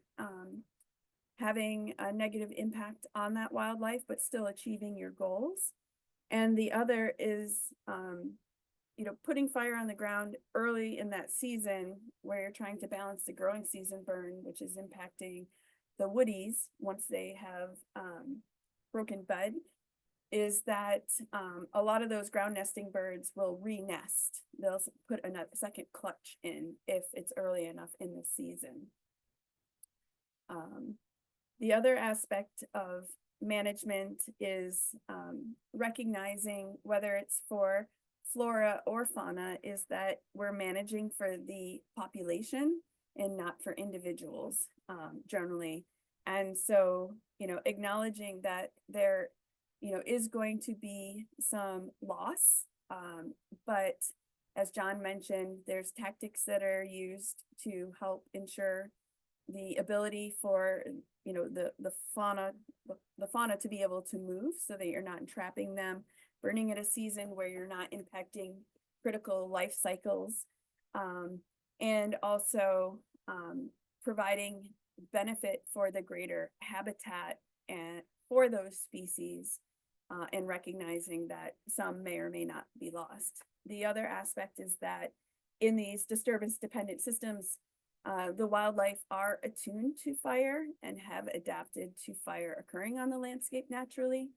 having a negative impact on that wildlife, but still achieving your goals. And the other is, putting fire on the ground early in that season where you're trying to balance the growing season burn, which is impacting the woodies once they have broken bud, is that a lot of those ground nesting birds will re-nest. They'll put a second clutch in if it's early enough in the season. The other aspect of management is recognizing whether it's for flora or fauna is that we're managing for the population and not for individuals generally. And so, acknowledging that there, is going to be some loss, but as John mentioned, there's tactics that are used to help ensure the ability for the fauna to be able to move so that you're not entrapping them, burning at a season where you're not impacting critical life cycles, and also providing benefit for the greater habitat and for those species, and recognizing that some may or may not be lost. The other aspect is that in these disturbance dependent systems, the wildlife are attuned to fire and have adapted to fire occurring on the landscape naturally.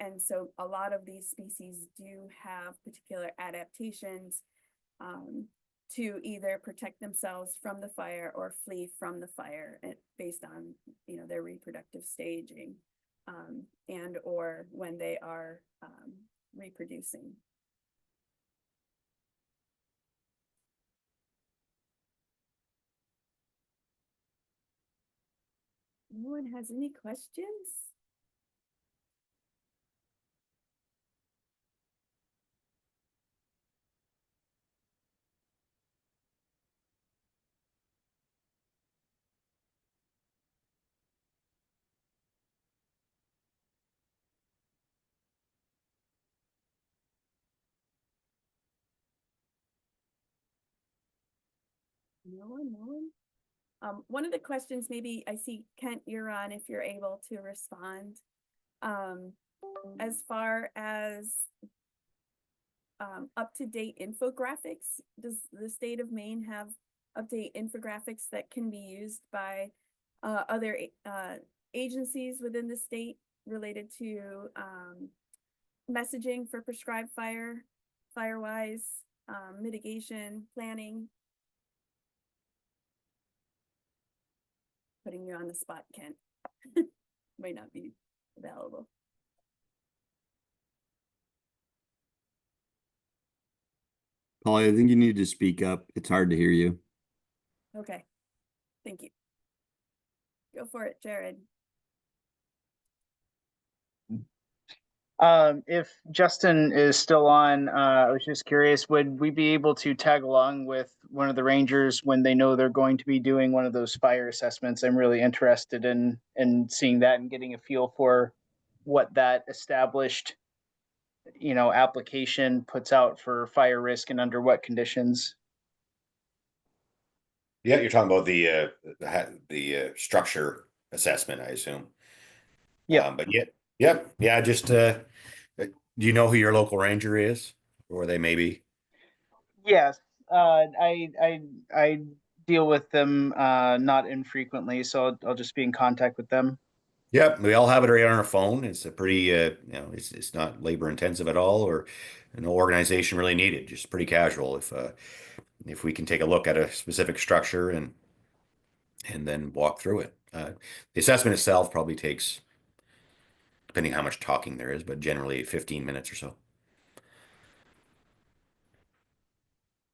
And so a lot of these species do have particular adaptations to either protect themselves from the fire or flee from the fire based on their reproductive staging and or when they are reproducing. No one has any questions? No one. One of the questions, maybe I see Kent, you're on, if you're able to respond. As far as up-to-date infographics, does the state of Maine have up-to-date infographics that can be used by other agencies within the state related to messaging for prescribed fire-wise, mitigation, planning? Putting you on the spot, Kent. Might not be available. Polly, I think you need to speak up. It's hard to hear you. Okay, thank you. Go for it, Jared. If Justin is still on, I was just curious, would we be able to tag along with one of the rangers when they know they're going to be doing one of those fire assessments? I'm really interested in seeing that and getting a feel for what that established, application puts out for fire risk and under what conditions. Yeah, you're talking about the structure assessment, I assume. Yeah. But yeah. Just do you know who your local ranger is, or they maybe? Yes. I deal with them not infrequently, so I'll just be in contact with them. Yep, we all have it right on our phone. It's a pretty, it's not labor intensive at all, or no organization really needed. Just pretty casual. If we can take a look at a specific structure and then walk through it. The assessment itself probably takes, depending how much talking there is, but generally 15 minutes or so.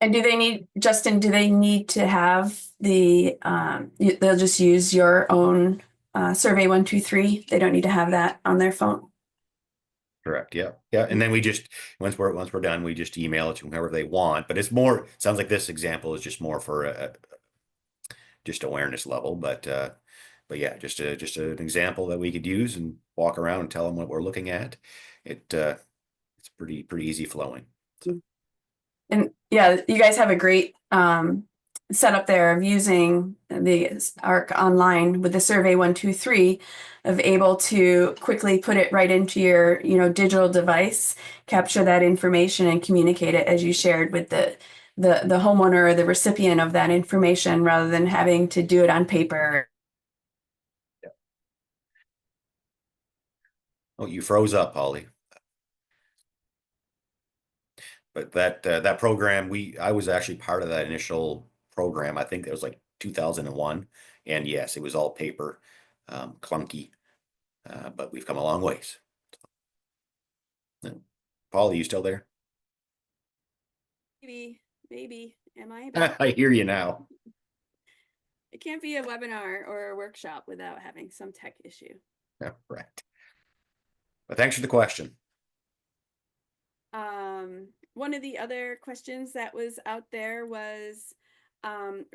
And do they need, Justin, do they need to have the, they'll just use your own survey 123? They don't need to have that on their phone? Correct. Yeah. Yeah. And then we just, once we're done, we just email it to whoever they want. But it's more, sounds like this example is just more for just awareness level. But yeah, just an example that we could use and walk around and tell them what we're looking at. It's pretty easy flowing. So. And yeah, you guys have a great setup there of using the ARC online with the survey 123 of able to quickly put it right into your digital device, capture that information and communicate it as you shared with the homeowner or the recipient of that information rather than having to do it on paper. Oh, you froze up, Holly. But that program, I was actually part of that initial program. I think it was like 2001, and yes, it was all paper, clunky, but we've come a long ways. Paul, are you still there? Maybe. Am I back? I hear you now. It can't be a webinar or a workshop without having some tech issue. Yeah, right. But thanks for the question. One of the other questions that was out there was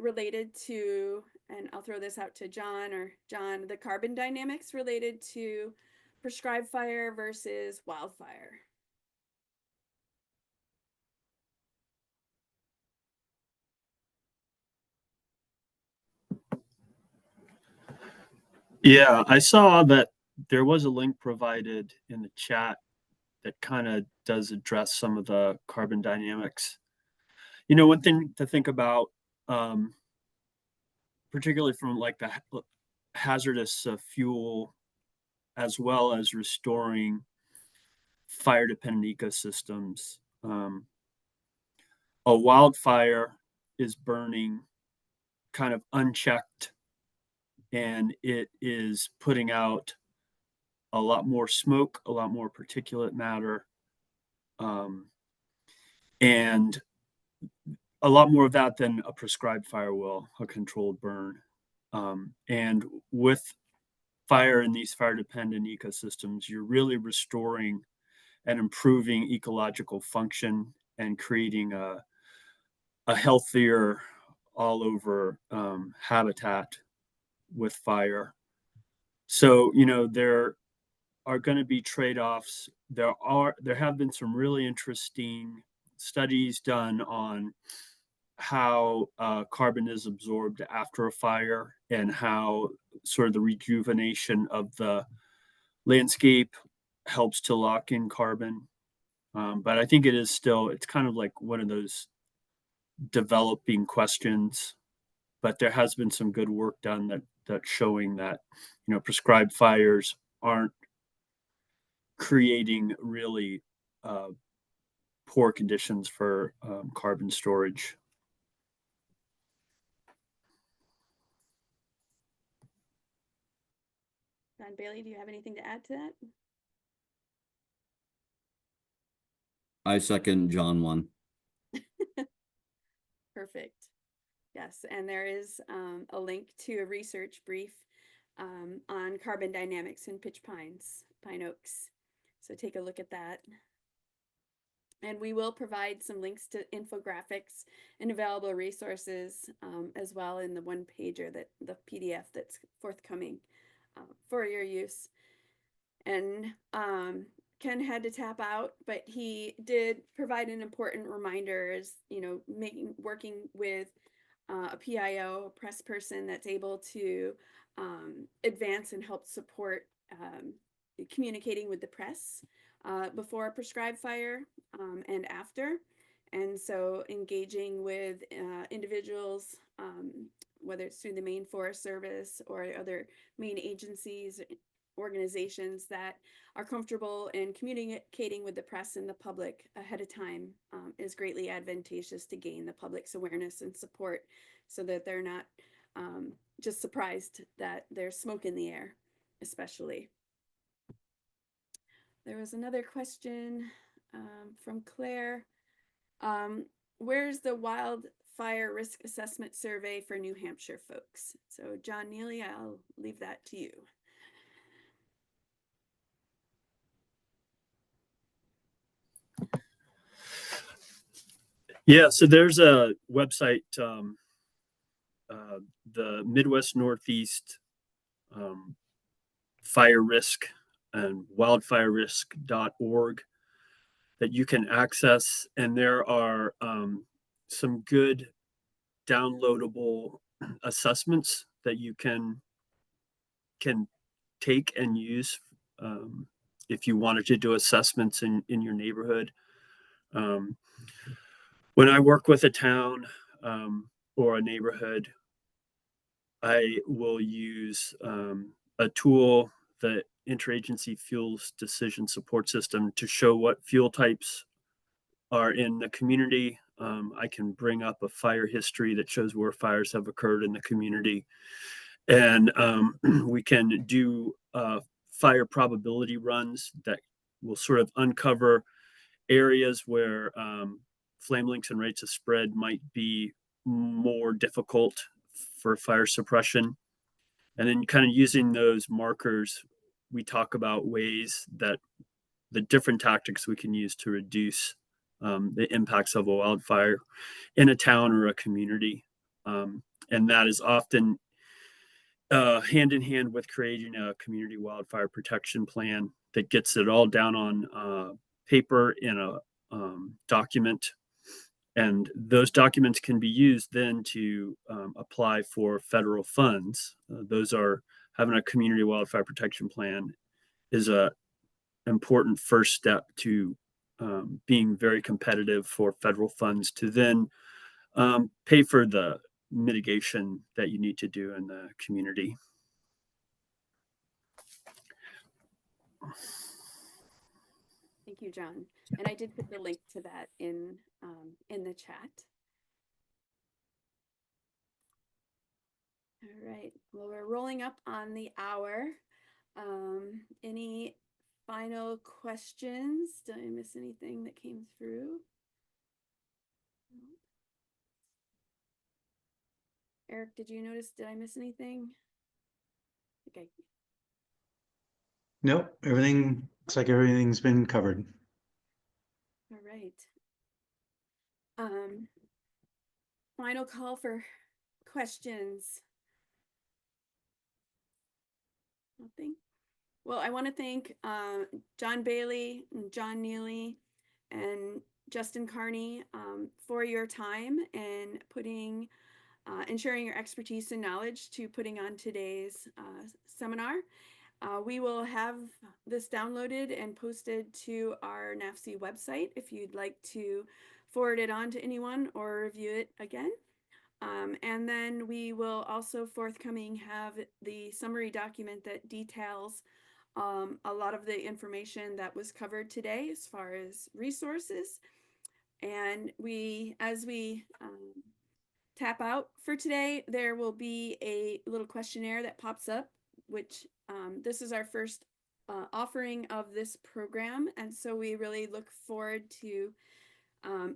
related to, and I'll throw this out to John, the carbon dynamics related to prescribed fire versus wildfire. Yeah, I saw that there was a link provided in the chat that kind of does address some of the carbon dynamics. You know, one thing to think about, particularly from like the hazardous fuel, as well as restoring fire dependent ecosystems. A wildfire is burning kind of unchecked, and it is putting out a lot more smoke, a lot more particulate matter, and a lot more of that than a prescribed fire will, a controlled burn. And with fire in these fire dependent ecosystems, you're really restoring and improving ecological function and creating a healthier all over habitat with fire. So, you know, there are going to be trade-offs. There have been some really interesting studies done on how carbon is absorbed after a fire and how sort of the rejuvenation of the landscape helps to lock in carbon. But I think it's kind of like one of those developing questions. But there has been some good work done that's showing that, you know, prescribed fires aren't creating really poor conditions for carbon storage. John Bailey, do you have anything to add to that? I second John 1. Perfect. Yes, and there is a link to a research brief on carbon dynamics in pitch pine oaks. So take a look at that. And we will provide some links to infographics and available resources as well in the one pager, that the PDF that's forthcoming for your use. And Ken had to tap out, but he did provide an important reminder, as you know, working with a PIO, a press person that's able to advance and help support communicating with the press before a prescribed fire and after. And so engaging with individuals, whether it's through the Maine Forest Service or other Maine agencies, organizations that are comfortable in communicating with the press and the public ahead of time is greatly advantageous to gain the public's awareness and support, so that they're not just surprised that there's smoke in the air, especially. There was another question from Claire. Where's the wildfire risk assessment survey for New Hampshire folks? So John Neely, I'll leave that to you. Yeah, so there's a website, the Midwest Northeast Fire Risk and wildfirerisk.org, that you can access, and there are some good downloadable assessments that you can take and use if you wanted to do assessments in your neighborhood. When I work with a town or a neighborhood, I will use a tool that interagency fuels decision support system to show what fuel types are in the community. I can bring up a fire history that shows where fires have occurred in the community. And we can do fire probability runs that will sort of uncover areas where flame lengths and rates of spread might be more difficult for fire suppression. And then kind of using those markers, we talk about ways that the different tactics we can use to reduce the impacts of a wildfire in a town or a community. And that is often hand in hand with creating a community wildfire protection plan that gets it all down on paper in a document. And those documents can be used then to apply for federal funds. Those are having a community wildfire protection plan is a important first step to being very competitive for federal funds to then pay for the mitigation that you need to do in the community. Thank you, John. And I did put the link to that in the chat. All right. Well, we're rolling up on the hour. Any final questions? Did I miss anything that came through? Eric, did you notice? Did I miss anything? Okay. Nope, everything looks like everything's been covered. All right. Final call for questions. Nothing. Well, I want to thank John Bailey and John Neely and Justin Carney for your time and and sharing your expertise and knowledge to putting on today's seminar. We will have this downloaded and posted to our NAFSE website if you'd like to forward it on to anyone or review it again. And then we will also forthcoming have the summary document that details a lot of the information that was covered today as far as resources. And as we tap out for today, there will be a little questionnaire that pops up, which this is our first offering of this program. And so we really look forward to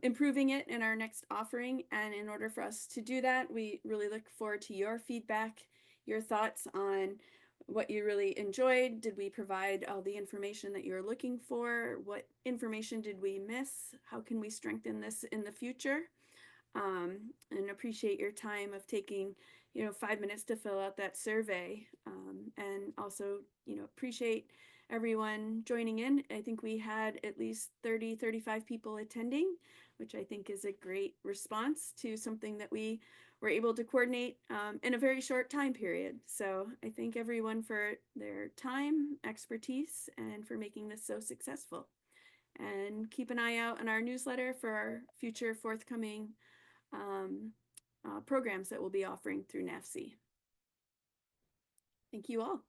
improving it in our next offering. And in order for us to do that, we really look forward to your feedback, your thoughts on what you really enjoyed. Did we provide all the information that you're looking for? What information did we miss? How can we strengthen this in the future? And appreciate your time of taking 5 minutes to fill out that survey, and also appreciate everyone joining in. I think we had at least 35 people attending, which I think is a great response to something that we were able to coordinate in a very short time period. So I thank everyone for their time, expertise, and for making this so successful. And keep an eye out on our newsletter for our future forthcoming programs that we'll be offering through NAFSE. Thank you all.